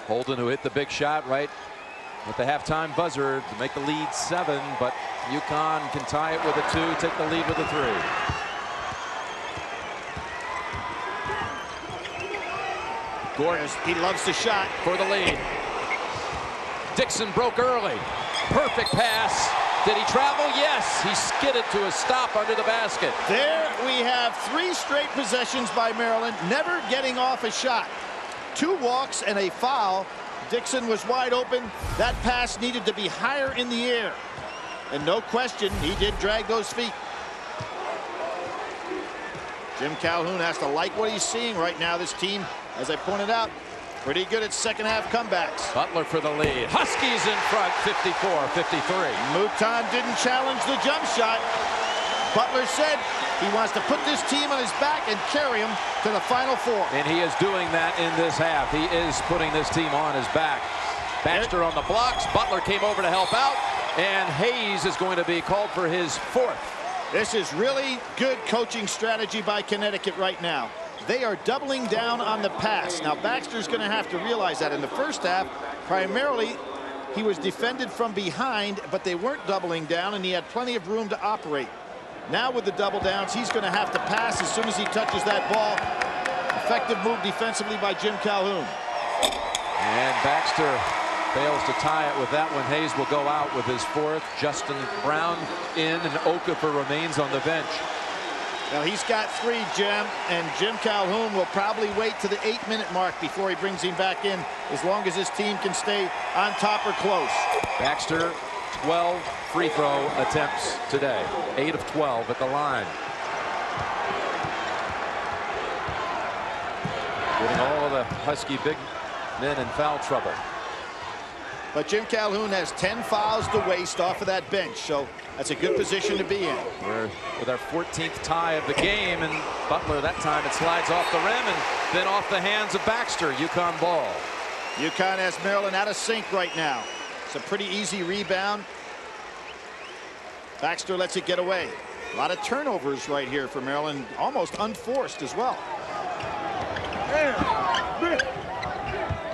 Holden, who hit the big shot right at the halftime buzzer to make the lead 7, but UConn can tie it with a 2, take the lead with a 3. Gordon, he loves the shot for the lead. Dixon broke early. Perfect pass. Did he travel? Yes. He skidded to a stop under the basket. There we have 3 straight possessions by Maryland, never getting off a shot. 2 walks and a foul. Dixon was wide open. That pass needed to be higher in the air. And no question, he did drag those feet. Jim Calhoun has to like what he's seeing right now. This team, as I pointed out, pretty good at second half comebacks. Butler for the lead. Huskies in front, 54-53. Mouton didn't challenge the jump shot. Butler said he wants to put this team on his back and carry him to the Final Four. And he is doing that in this half. He is putting this team on his back. Baxter on the blocks. Butler came over to help out. And Hayes is going to be called for his 4th. This is really good coaching strategy by Connecticut right now. They are doubling down on the pass. Now, Baxter's going to have to realize that in the first half, primarily, he was defended from behind, but they weren't doubling down, and he had plenty of room to operate. Now, with the double downs, he's going to have to pass as soon as he touches that ball. Effective move defensively by Jim Calhoun. And Baxter fails to tie it with that one. Hayes will go out with his 4th. Justin Brown in, and Okafor remains on the bench. Now he's got 3, Jim, and Jim Calhoun will probably wait to the 8-minute mark before he brings him back in, as long as his team can stay on top or close. Baxter, 12 free throw attempts today, 8 of 12 at the line. Getting all of the Husky big men in foul trouble. But Jim Calhoun has 10 fouls to waste off of that bench, so that's a good position to be in. We're with our 14th tie of the game, and Butler, that time it slides off the rim and then off the hands of Baxter. UConn ball. UConn has Maryland out of sync right now. It's a pretty easy rebound. Baxter lets it get away. A lot of turnovers right here for Maryland, almost unforced as well.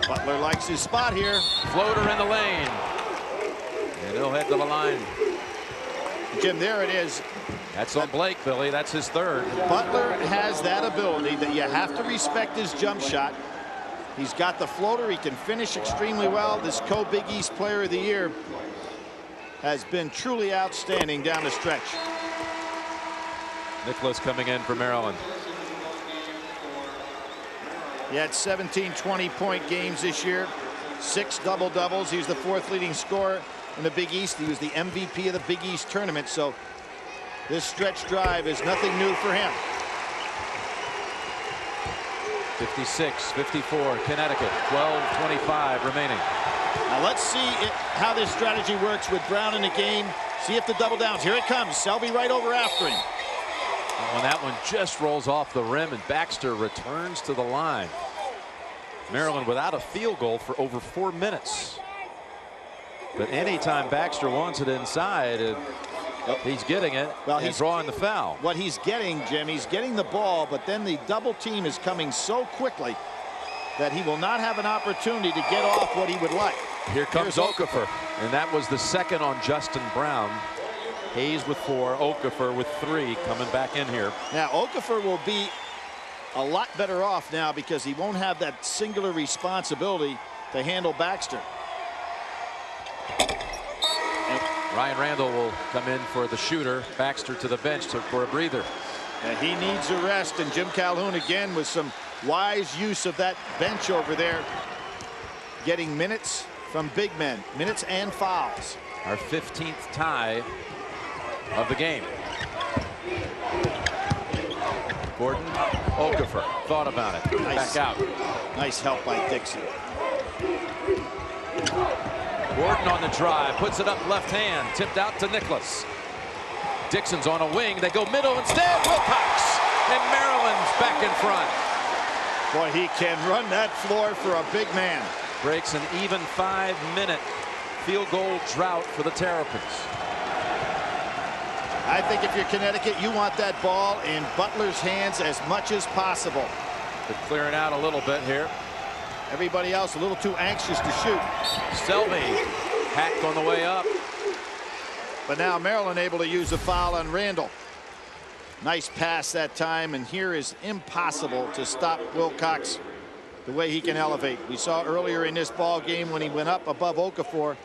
Butler likes his spot here. Floater in the lane. And he'll head to the line. Jim, there it is. That's on Blake, Billy. That's his 3rd. Butler has that ability that you have to respect his jump shot. He's got the floater. He can finish extremely well. This co-Big East Player of the Year has been truly outstanding down the stretch. Nicholas coming in for Maryland. He had 17 20-point games this year, 6 double-doubles. He's the 4th leading scorer in the Big East. He was the MVP of the Big East tournament, so this stretch drive is nothing new for him. 56-54 Connecticut, 12:25 remaining. Now let's see how this strategy works with Brown in the game. See if the double downs. Here it comes. Selby right over after him. Oh, and that one just rolls off the rim, and Baxter returns to the line. Maryland without a field goal for over 4 minutes. But anytime Baxter wants it inside, he's getting it. Well, he's drawing the foul. What he's getting, Jim, he's getting the ball, but then the double team is coming so quickly that he will not have an opportunity to get off what he would like. Here comes Okafor, and that was the second on Justin Brown. Hayes with 4, Okafor with 3 coming back in here. Now Okafor will be a lot better off now because he won't have that singular responsibility to handle Baxter. Ryan Randall will come in for the shooter. Baxter to the bench for a breather. And he needs a rest, and Jim Calhoun again with some wise use of that bench over there, getting minutes from big men, minutes and fouls. Our 15th tie of the game. Gordon, Okafor thought about it. Nice. Back out. Nice help by Dixon. Gordon on the drive, puts it up left hand, tipped out to Nicholas. Dixon's on a wing. They go middle instead. Wilcox, and Maryland's back in front. Boy, he can run that floor for a big man. Breaks an even 5-minute field goal drought for the Terrapins. I think if you're Connecticut, you want that ball in Butler's hands as much as possible. They're clearing out a little bit here. Everybody else a little too anxious to shoot. Selby hacked on the way up. But now Maryland able to use a foul on Randall. Nice pass that time, and here is impossible to stop Wilcox the way he can elevate. We saw earlier in this ball game when he went up above Okafor,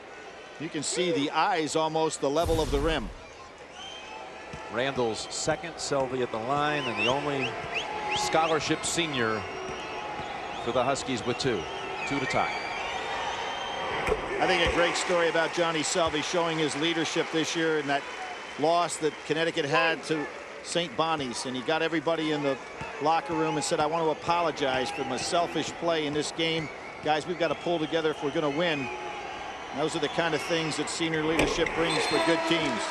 you can see the eyes almost the level of the rim. Randall's second, Selby at the line, and the only scholarship senior for the Huskies with 2 to tie. I think a great story about Johnny Selby showing his leadership this year in that loss that Connecticut had to St. Bonnie's, and he got everybody in the locker room and said, I want to apologize for my selfish play in this game. Guys, we've got to pull together if we're going to win. And those are the kind of things that senior leadership brings for good teams.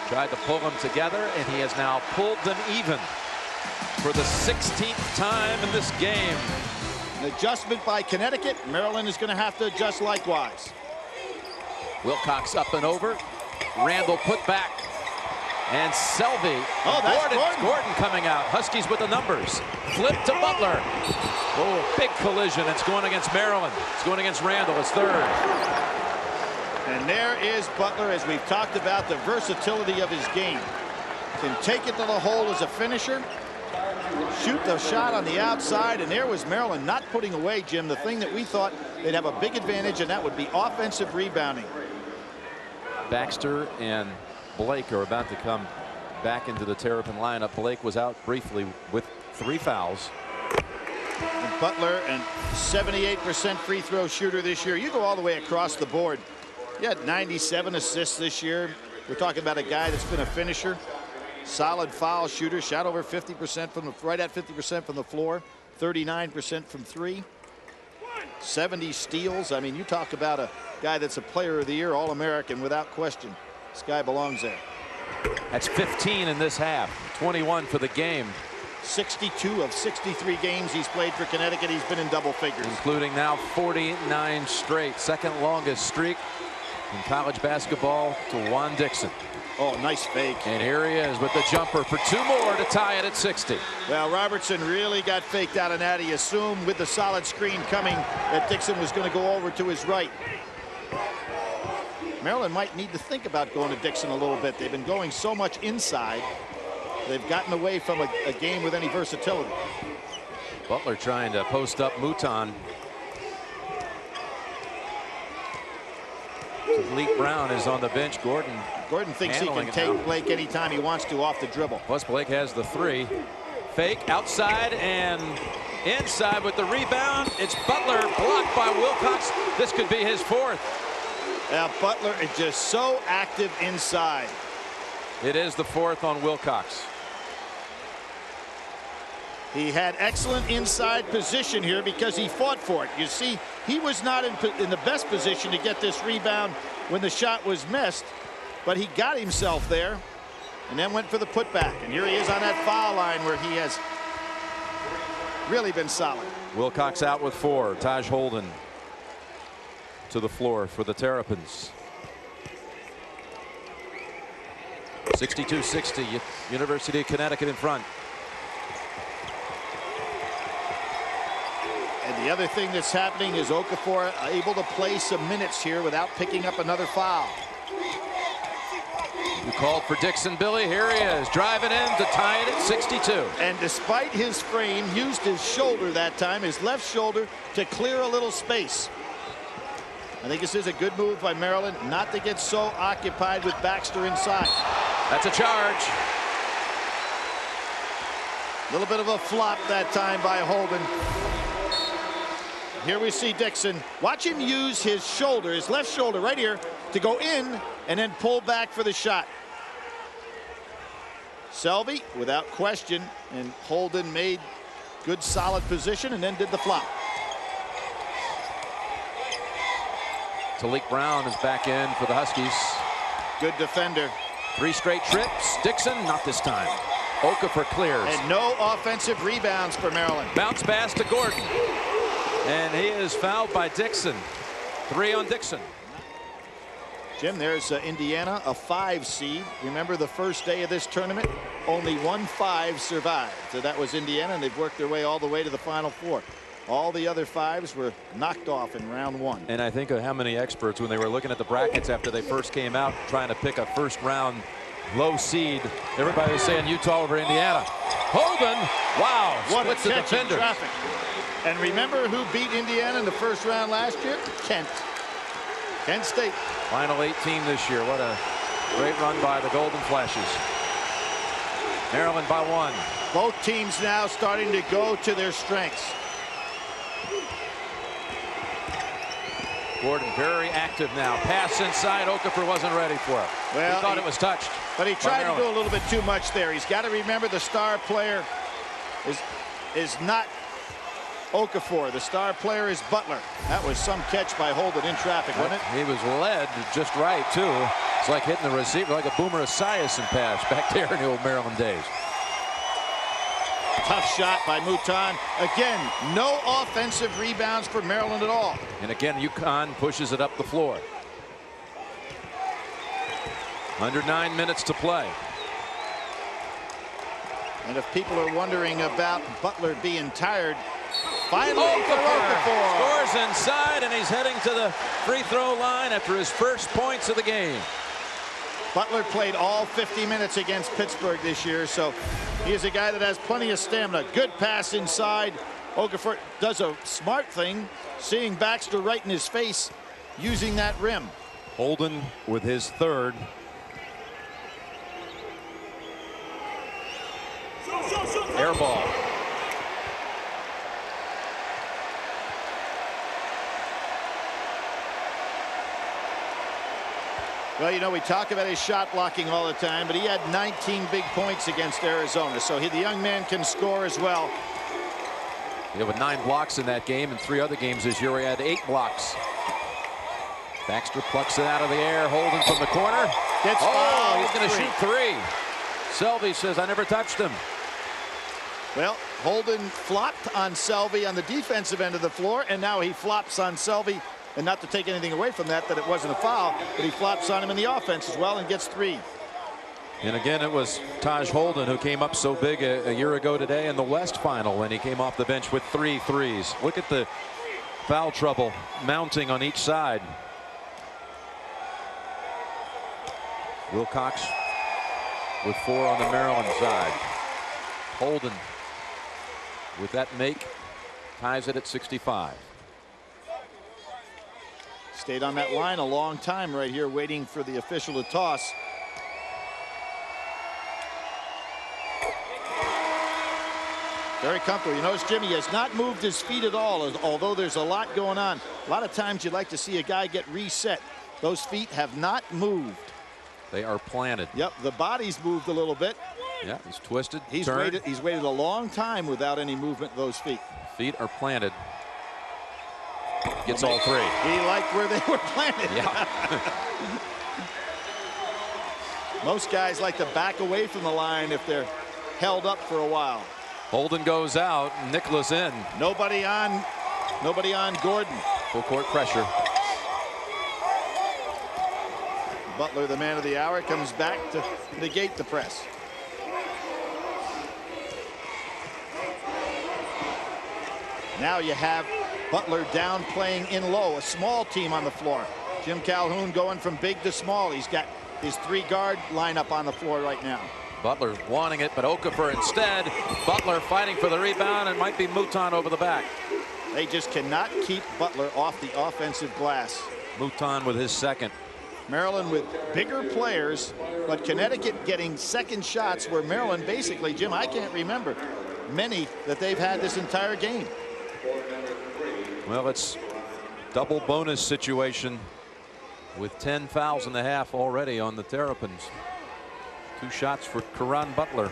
Tried to pull them together, and he has now pulled them even for the 16th time in this game. An adjustment by Connecticut. Maryland is going to have to adjust likewise. Wilcox up and over. Randall put back. And Selby. Oh, that's Gordon coming out. Huskies with the numbers. Flip to Butler. Oh, big collision. It's going against Maryland. It's going against Randall. It's third. And there is Butler, as we've talked about the versatility of his game. Can take it to the hole as a finisher. Shoot the shot on the outside, and there was Maryland not putting away, Jim, the thing that we thought they'd have a big advantage, and that would be offensive rebounding. Baxter and Blake are about to come back into the Terrapin lineup. Blake was out briefly with 3 fouls. And Butler, and 78% free throw shooter this year. You go all the way across the board. He had 97 assists this year. We're talking about a guy that's been a finisher. Solid foul shooter, shot over 50% from the right at 50% from the floor, 39% from 3, 70 steals. I mean, you talk about a guy that's a player of the year, All-American without question. This guy belongs there. That's 15 in this half, 21 for the game. 62 of 63 games he's played for Connecticut. He's been in double figures, including now 49 straight, second longest streak in college basketball to Juan Dixon. Oh, nice fake. And here he is with the jumper for 2 more to tie it at 60. Well, Robertson really got faked out on that. He assumed with the solid screen coming that Dixon was going to go over to his right. Maryland might need to think about going to Dixon a little bit. They've been going so much inside. They've gotten away from a game with any versatility. Butler trying to post up Mouton. Lee Brown is on the bench. Gordon thinks he can take Blake anytime he wants to off the dribble. Plus Blake has the three. Fake outside and inside with the rebound. It's Butler blocked by Wilcox. This could be his fourth. Now Butler is just so active inside. It is the fourth on Wilcox. He had excellent inside position here because he fought for it. You see, he was not in the best position to get this rebound when the shot was missed, but he got himself there and then went for the putback. And here he is on that foul line where he has really been solid. Wilcox out with 4. Taj Holden to the floor for the Terrapins. 62-60, University of Connecticut in front. And the other thing that's happening is Okafor able to play some minutes here without picking up another foul. You called for Dixon, Billy. Here he is, driving in to tie it at 62. And despite his frame, used his shoulder that time, his left shoulder, to clear a little space. I think this is a good move by Maryland not to get so occupied with Baxter inside. That's a charge. A little bit of a flop that time by Holden. Here we see Dixon. Watch him use his shoulder, his left shoulder right here, to go in and then pull back for the shot. Selvey without question, and Holden made good solid position and then did the flop. Talik Brown is back in for the Huskies. Good defender. 3 straight trips. Dixon, not this time. Okafor clears. And no offensive rebounds for Maryland. Bounce pass to Gordon. And he is fouled by Dixon. 3 on Dixon. Jim, there's Indiana, a 5 seed. Remember the first day of this tournament, only 1 5 survived. So that was Indiana, and they've worked their way all the way to the Final Four. All the other 5s were knocked off in round 1. And I think of how many experts, when they were looking at the brackets after they first came out, trying to pick a first round low seed, everybody was saying Utah over Indiana. Holden, wow, what a splits the catch in defender. traffic. And remember who beat Indiana in the first round last year? Kent State. Final 18 this year. What a great run by the Golden Flashes. Maryland by 1. Both teams now starting to go to their strengths. Gordon very active now. Pass inside. Okafor wasn't ready for it. Well, he thought it was touched. But he tried to do a little bit too much there. He's got to remember the star player is not Okafor. The star player is Butler. That was some catch by Holden in traffic, wasn't it? He was led just right, too. It's like hitting the receiver like a Boomer Esiason pass back there in the old Maryland days. Tough shot by Mouton. Again, no offensive rebounds for Maryland at all. And again, UConn pushes it up the floor. Under 9 minutes to play. And if people are wondering about Butler being tired, finally Okafor scores inside, and he's heading to the free throw line after his first points of the game. Butler played all 50 minutes against Pittsburgh this year, so he is a guy that has plenty of stamina. Good pass inside. Okafor does a smart thing, seeing Baxter right in his face, using that rim. Holden with his 3rd. Air ball. Well, you know, we talk about his shot blocking all the time, but he had 19 big points against Arizona, so the young man can score as well. Yeah, with 9 blocks in that game and 3 other games this year, he had 8 blocks. Baxter plucks it out of the air. Holden from the corner. Gets he's going to shoot 3. Selvey says, I never touched him. Well, Holden flopped on Selvey on the defensive end of the floor, and now he flops on Selvey. And not to take anything away from that it wasn't a foul, but he flops on him in the offense as well and gets 3. And again, it was Taj Holden who came up so big a year ago today in the West Final when he came off the bench with 3 threes. Look at the foul trouble mounting on each side. Wilcox with 4 on the Maryland side. Holden with that make ties it at 65. Stayed on that line a long time right here, waiting for the official to toss. Very comfortable. You notice Jimmy has not moved his feet at all, although there's a lot going on. A lot of times you'd like to see a guy get reset. Those feet have not moved. They are planted. Yep, the body's moved a little bit. Yeah, he's twisted. He's waited a long time without any movement of those feet. Feet are planted. Gets all three. He liked where they were planted. Yeah. Most guys like to back away from the line if they're held up for a while. Holden goes out. Nicholas in. Nobody on Gordon. Full court pressure. Butler, the man of the hour, comes back to negate the press. Now you have Butler down playing in low, a small team on the floor. Jim Calhoun going from big to small. He's got his 3-guard lineup on the floor right now. Butler wanting it, but Okafor instead. Butler fighting for the rebound, and might be Mouton over the back. They just cannot keep Butler off the offensive glass. Mouton with his second. Maryland with bigger players, but Connecticut getting second shots where Maryland basically, Jim, I can't remember many that they've had this entire game. Well, it's double bonus situation with 10 fouls in the half already on the Terrapins. 2 shots for Caron Butler.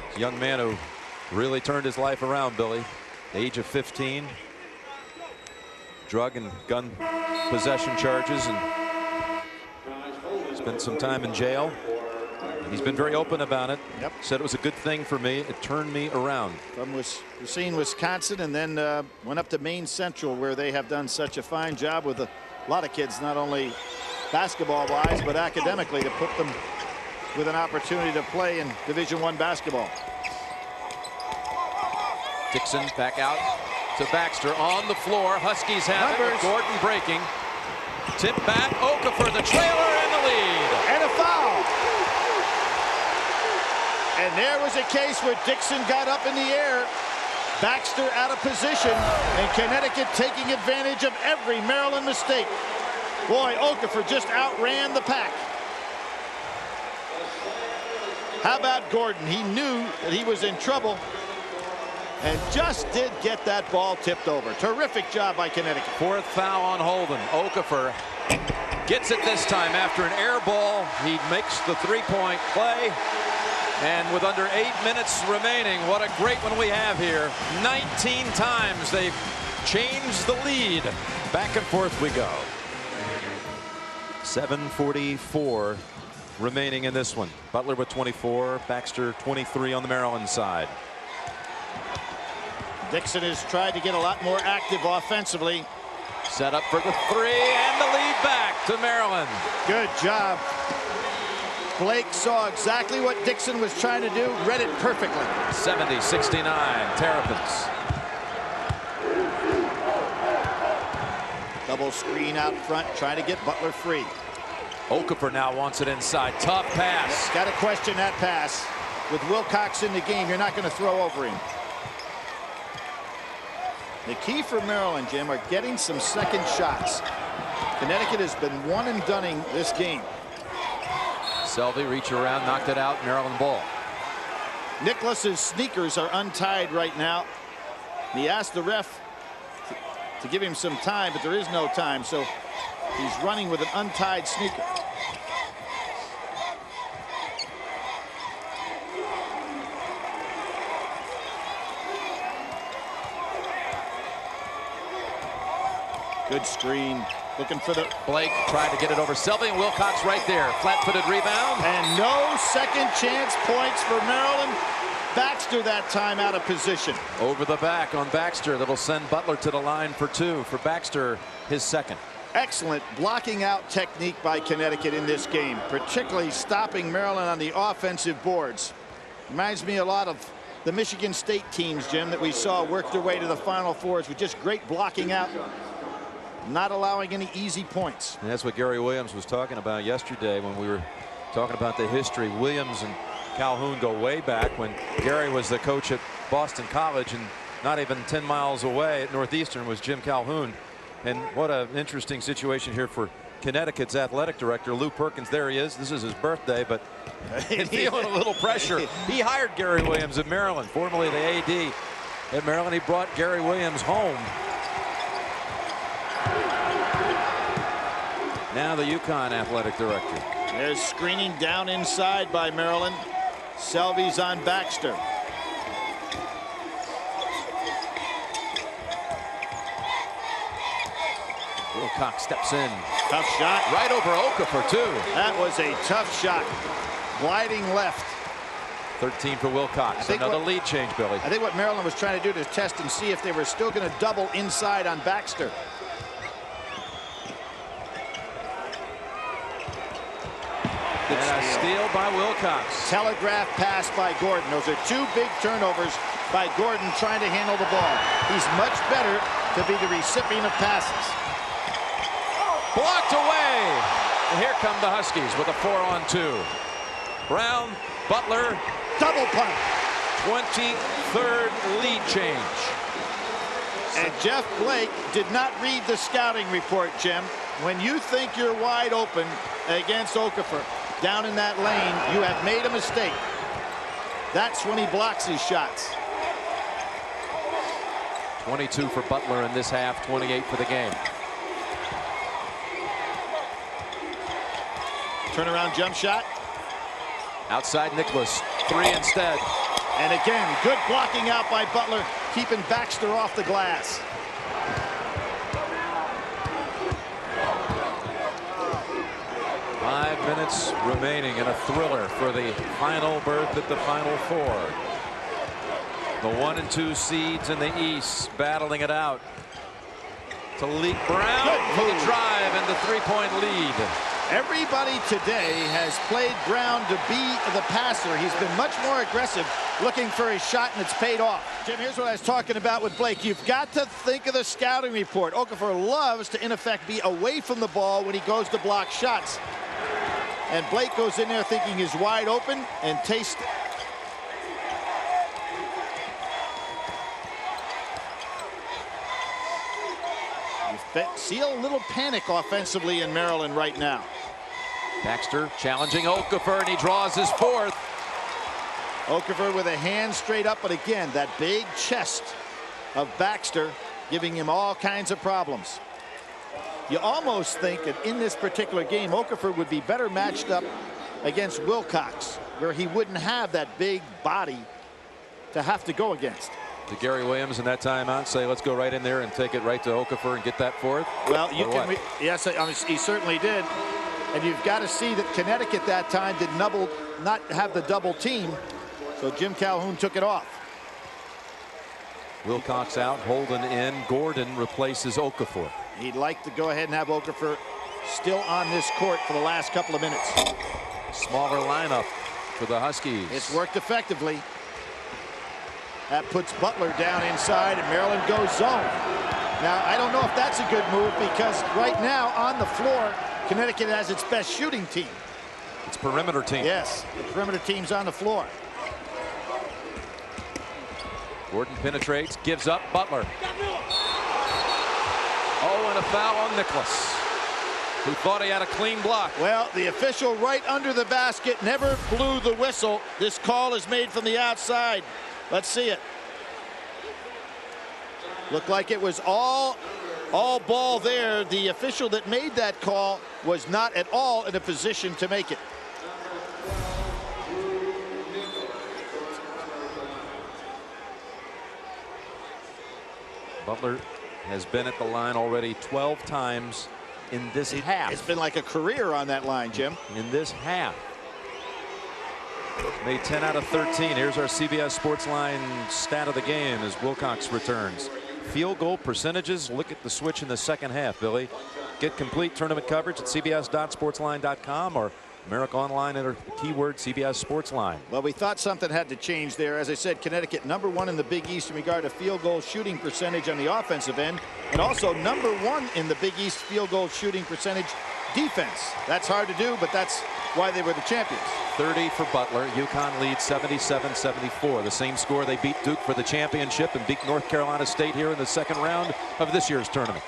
This young man who really turned his life around, Billy. Age of 15. Drug and gun possession charges, and spent some time in jail. He's been very open about it. Yep. Said it was a good thing for me. It turned me around. From Racine, Wisconsin, and then went up to Maine Central, where they have done such a fine job with a lot of kids, not only basketball-wise, but academically, to put them with an opportunity to play in Division I basketball. Dixon back out to Baxter on the floor. Huskies have it with Gordon breaking. Tip back, Okafor the trailer and the lead. And a foul. And there was a case where Dixon got up in the air. Baxter out of position, and Connecticut taking advantage of every Maryland mistake. Boy, Okafor just outran the pack. How about Gordon? He knew that he was in trouble and just did get that ball tipped over. Terrific job by Connecticut. 4th foul on Holden. Okafor gets it this time after an air ball. He makes the 3-point play. And with under 8 minutes remaining, what a great one we have here. 19 times they've changed the lead. Back and forth we go. 7:44 remaining in this one. Butler with 24, Baxter 23 on the Maryland side. Dixon has tried to get a lot more active offensively. Set up for the 3, and the lead back to Maryland. Good job. Blake saw exactly what Dixon was trying to do, read it perfectly. 70-69, Terrapins. Double screen out front, trying to get Butler free. Okafor now wants it inside. Tough pass. Got to question that pass. With Wilcox in the game, you're not going to throw over him. The key for Maryland, Jim, are getting some second shots. Connecticut has been one and doneing this game. Selvey reach around, knocked it out. Maryland ball. Nicholas's sneakers are untied right now. He asked the ref to give him some time, but there is no time, so he's running with an untied sneaker. Good screen. Looking for the... Blake tried to get it over Selvey, and Wilcox right there. Flat-footed rebound. And no second chance points for Maryland. Baxter that time out of position. Over the back on Baxter. That'll send Butler to the line for 2. For Baxter, his second. Excellent blocking out technique by Connecticut in this game, particularly stopping Maryland on the offensive boards. Reminds me a lot of the Michigan State teams, Jim, that we saw work their way to the Final Fours with just great blocking out, not allowing any easy points. And that's what Gary Williams was talking about yesterday when we were talking about the history. Williams and Calhoun go way back when Gary was the coach at Boston College, and not even 10 miles away at Northeastern was Jim Calhoun. And what an interesting situation here for Connecticut's athletic director, Lou Perkins. There he is. This is his birthday, but feeling a little pressure. He hired Gary Williams at Maryland, formerly the AD at Maryland. He brought Gary Williams home. Now the UConn athletic director. There's screening down inside by Maryland. Selby's on Baxter. Wilcox steps in. Tough shot. Right over Okafor, too. That was a tough shot. Gliding left. 13 for Wilcox. Another lead change, Billy. I think what Maryland was trying to do to test and see if they were still going to double inside on Baxter. And a steal by Wilcox. Telegraph pass by Gordon. Those are two big turnovers by Gordon trying to handle the ball. He's much better to be the recipient of passes. Blocked away. And here come the Huskies with a 4-on-2. Brown, Butler. Double punt. 23rd lead change. And Jeff Blake did not read the scouting report, Jim. When you think you're wide open against Okafor down in that lane, you have made a mistake. That's when he blocks his shots. 22 for Butler in this half, 28 for the game. Turnaround jump shot. Outside Nicholas, 3 instead. And again, good blocking out by Butler, keeping Baxter off the glass. Five minutes remaining in a thriller for the final berth at the Final Four. The 1 and 2 seeds in the East battling it out. Talik Brown for the drive and the 3-point lead. Everybody today has played Brown to be the passer. He's been much more aggressive, looking for his shot, and it's paid off. Jim, here's what I was talking about with Blake. You've got to think of the scouting report. Okafor loves to, in effect, be away from the ball when he goes to block shots. And Blake goes in there thinking he's wide open and tastes it. You see a little panic offensively in Maryland right now. Baxter challenging Okafor, and he draws his fourth. Okafor with a hand straight up, but again, that big chest of Baxter giving him all kinds of problems. You almost think that in this particular game, Okafor would be better matched up against Wilcox, where he wouldn't have that big body to have to go against. Did Gary Williams in that timeout say, let's go right in there and take it right to Okafor and get that fourth? Well, you can. Yes, he certainly did. And you've got to see that Connecticut that time did not have the double team, so Jim Calhoun took it off. Wilcox out, Holden in. Gordon replaces Okafor. He'd like to go ahead and have Okafor still on this court for the last couple of minutes. Smaller lineup for the Huskies. It's worked effectively. That puts Butler down inside, and Maryland goes zone. Now, I don't know if that's a good move, because right now on the floor, Connecticut has its best shooting team. It's perimeter team. Yes, the perimeter team's on the floor. Gordon penetrates, gives up. Butler. Oh, and a foul on Nicholas, who thought he had a clean block. Well, the official right under the basket never blew the whistle. This call is made from the outside. Let's see it. Looked like it was all ball there. The official that made that call was not at all in a position to make it. Butler has been at the line already 12 times in this half. It's been like a career on that line, Jim. In this half. Made 10 out of 13. Here's our CBS Sportsline stat of the game as Wilcox returns. Field goal percentages. Look at the switch in the second half, Billy. Get complete tournament coverage at cbs.sportsline.com or America Online, enter the keyword CBS Sportsline. Well, we thought something had to change there. As I said, Connecticut #1 in the Big East in regard to field goal shooting percentage on the offensive end, and also #1 in the Big East field goal shooting percentage defense. That's hard to do, but that's why they were the champions. 30 for Butler. UConn leads 77-74. The same score they beat Duke for the championship and beat North Carolina State here in the second round of this year's tournament.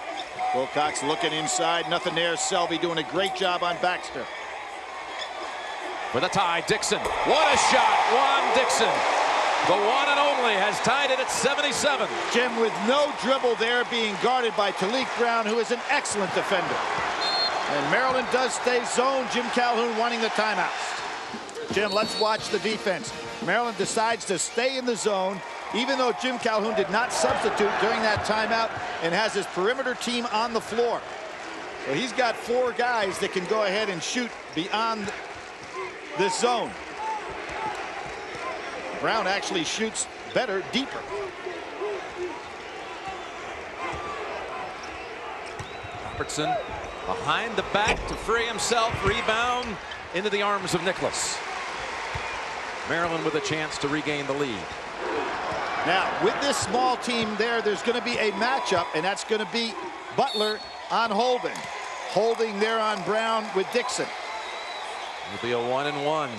Wilcox looking inside. Nothing there. Selby doing a great job on Baxter. For the tie, Dixon. What a shot. Juan Dixon. The one and only has tied it at 77. Jim with no dribble there, being guarded by Talik Brown, who is an excellent defender. And Maryland does stay zone. Jim Calhoun wanting the timeouts. Jim, let's watch the defense. Maryland decides to stay in the zone, even though Jim Calhoun did not substitute during that timeout and has his perimeter team on the floor. So he's got 4 guys that can go ahead and shoot beyond this zone. Brown actually shoots better deeper. Robertson behind the back to free himself. Rebound into the arms of Nicholas. Maryland with a chance to regain the lead. Now, with this small team there's going to be a matchup, and that's going to be Butler on Holden. Holding there on Brown with Dixon. It'll be a 1-and-1.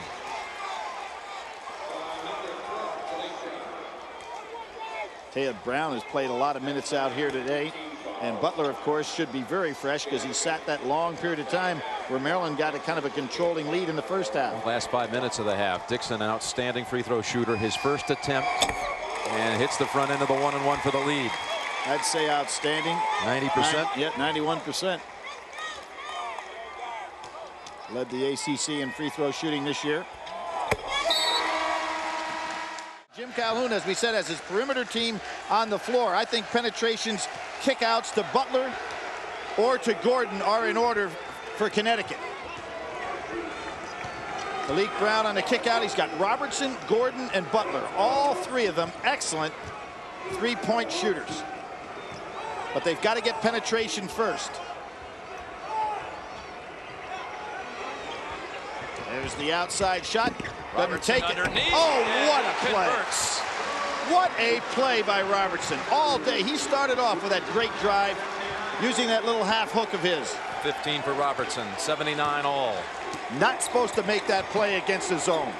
Ted Brown has played a lot of minutes out here today. And Butler, of course, should be very fresh because he sat that long period of time where Maryland got a kind of a controlling lead in the first half. Last 5 minutes of the half. Dixon, an outstanding free throw shooter. His first attempt, and hits the front end of the 1-and-1 for the lead. I'd say outstanding. 90%? Yeah, 91%. Led the ACC in free throw shooting this year. Jim Calhoun, as we said, has his perimeter team on the floor. I think penetrations, kickouts to Butler or to Gordon are in order for Connecticut. Talik Brown on the kickout. He's got Robertson, Gordon, and Butler. All 3 of them excellent 3-point shooters. But they've got to get penetration first. There's the outside shot. Doesn't take it. Oh, what a play. What a play by Robertson all day. He started off with that great drive using that little half hook of his. 15 for Robertson, 79 all. Not supposed to make that play against the zone.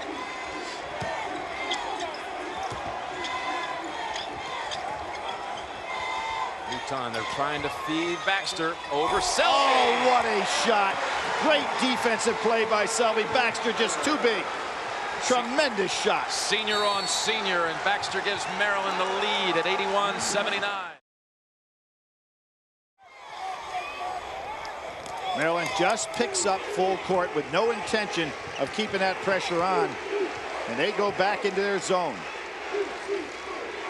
UConn, they're trying to feed Baxter over Selby. Oh, what a shot. Great defensive play by Selby. Baxter just too big. Tremendous shot. Senior on senior, and Baxter gives Maryland the lead at 81-79. Maryland just picks up full court with no intention of keeping that pressure on. And they go back into their zone.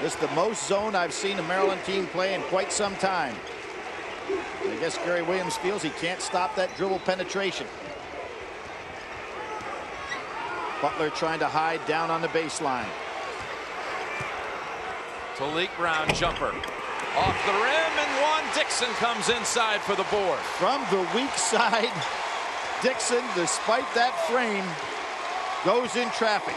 This is the most zone I've seen a Maryland team play in quite some time. I guess Gary Williams feels he can't stop that dribble penetration. Butler trying to hide down on the baseline. Talik Brown jumper. Off the rim, and Juan Dixon comes inside for the board. From the weak side, Dixon, despite that frame, goes in traffic.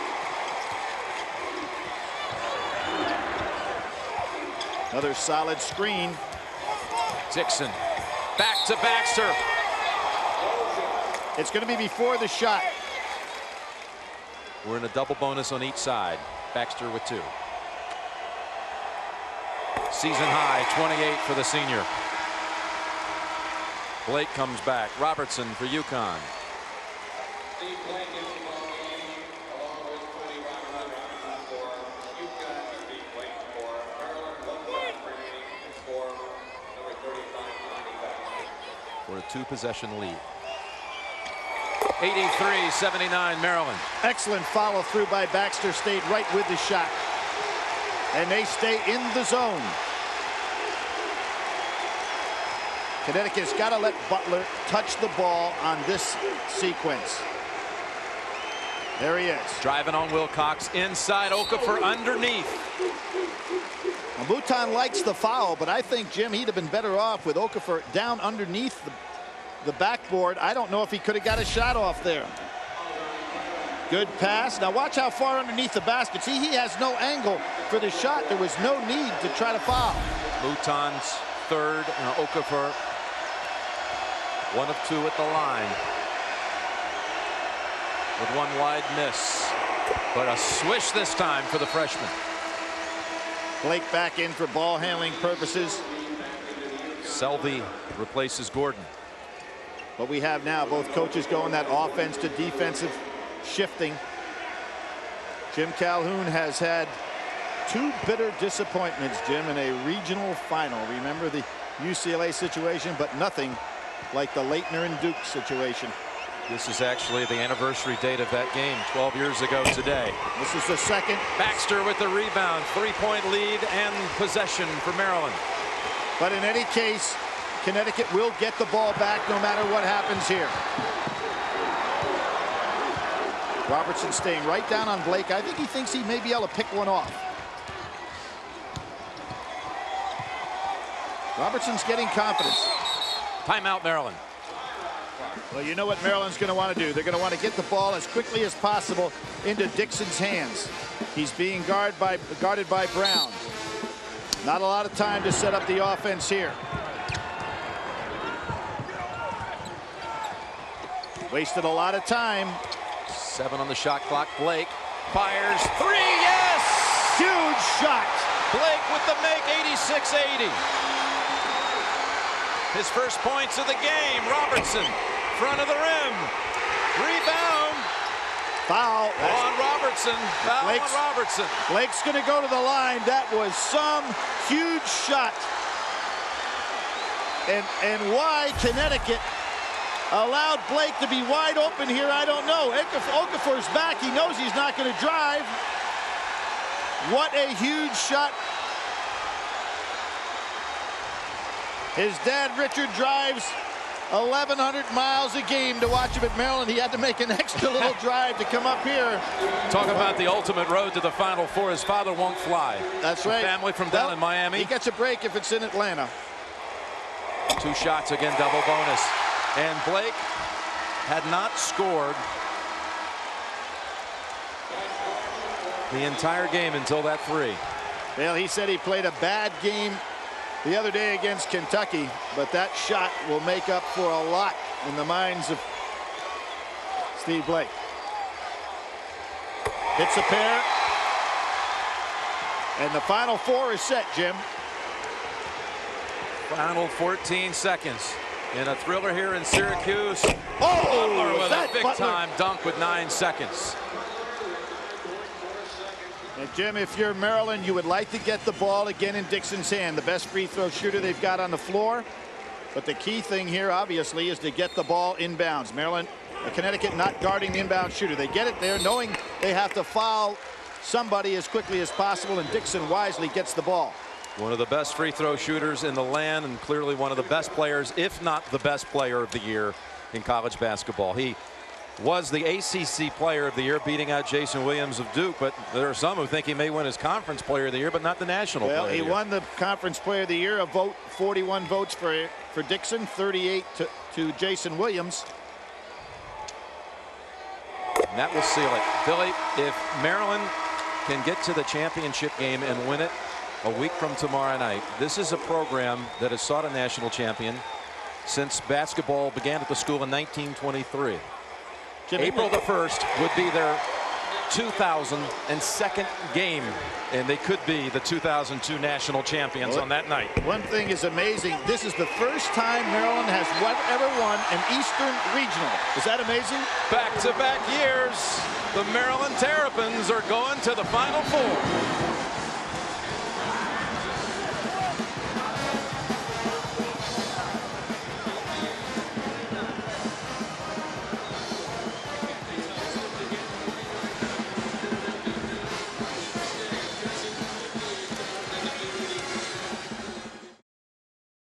Another solid screen. Dixon back to Baxter. It's going to be before the shot. We're in a double bonus on each side. Baxter with 2. Season high 28 for the senior. Blake comes back. Robertson for UConn. For a 2-possession lead. 83-79 Maryland. Excellent follow through by Baxter. Stayed right with the shot. And they stay in the zone. Connecticut's got to let Butler touch the ball on this sequence. There he is. Driving on Wilcox. Inside Okafor underneath. Well, Mouton likes the foul, but I think, Jim, he'd have been better off with Okafor down underneath the backboard. I don't know if he could have got a shot off there. Good pass. Now watch how far underneath the basket. See, he has no angle for the shot. There was no need to try to foul. Mouton's third, and Okafor 1 of 2 at the line. with one wide miss. But a swish this time for the freshman. Blake back in for ball handling purposes. Selvey replaces Gordon. What we have now, both coaches going that offense to defensive shifting. Jim Calhoun has had 2 bitter disappointments, Jim, in a regional final. Remember the UCLA situation, but nothing like the Leitner and Duke situation. This is actually the anniversary date of that game, 12 years ago today. This is the second. Baxter with the rebound, 3-point lead and possession for Maryland. But in any case, Connecticut will get the ball back no matter what happens here. Robertson staying right down on Blake. I think he thinks he may be able to pick one off. Robertson's getting confidence. Timeout, Maryland. Well, you know what Maryland's going to want to do. They're going to want to get the ball as quickly as possible into Dixon's hands. He's being guarded by Brown. Not a lot of time to set up the offense here. Wasted a lot of time. 7 on the shot clock. Blake fires 3. Yes! Huge shot. Blake with the make, 86-80. His first points of the game. Robertson, front of the rim. Rebound. Foul. On Robertson. Foul on Robertson. Blake's going to go to the line. That was some huge shot. And why Connecticut allowed Blake to be wide open here, I don't know. Okafor's back. He knows he's not going to drive. What a huge shot. His dad, Richard, drives 1,100 miles a game to watch him at Maryland. He had to make an extra little drive to come up here. Talk about the ultimate road to the Final Four. His father won't fly. That's right. Family from down in Miami. He gets a break if it's in Atlanta. 2 shots again, double bonus. And Blake had not scored the entire game until that 3. Well, he said he played a bad game the other day against Kentucky, but that shot will make up for a lot in the minds of Steve Blake. Hits a pair. And the Final Four is set, Jim. Final 14 seconds. In a thriller here in Syracuse. Oh, Butler with a Butler. big-time dunk with 9 seconds. And Jim, if you're Maryland, you would like to get the ball again in Dixon's hand, the best free throw shooter they've got on the floor. But the key thing here, obviously, is to get the ball inbounds. Maryland, Connecticut not guarding the inbound shooter. They get it there knowing they have to foul somebody as quickly as possible, and Dixon wisely gets the ball. One of the best free throw shooters in the land, and clearly one of the best players, if not the best player of the year in college basketball. He was the ACC player of the year, beating out Jason Williams of Duke, but there are some who think he may win his conference player of the year, but not the national player of the year. Well, he won the conference player of the year, a vote, 41 votes for Dixon, 38 to Jason Williams. And that will seal it. Billy, if Maryland can get to the championship game and win it a week from tomorrow night, this is a program that has sought a national champion since basketball began at the school in 1923. April the 1st would be their 2002nd game, and they could be the 2002 national champions on that night. One thing is amazing. This is the first time Maryland has ever won an Eastern Regional. Is that amazing? Back-to-back years, the Maryland Terrapins are going to the Final Four.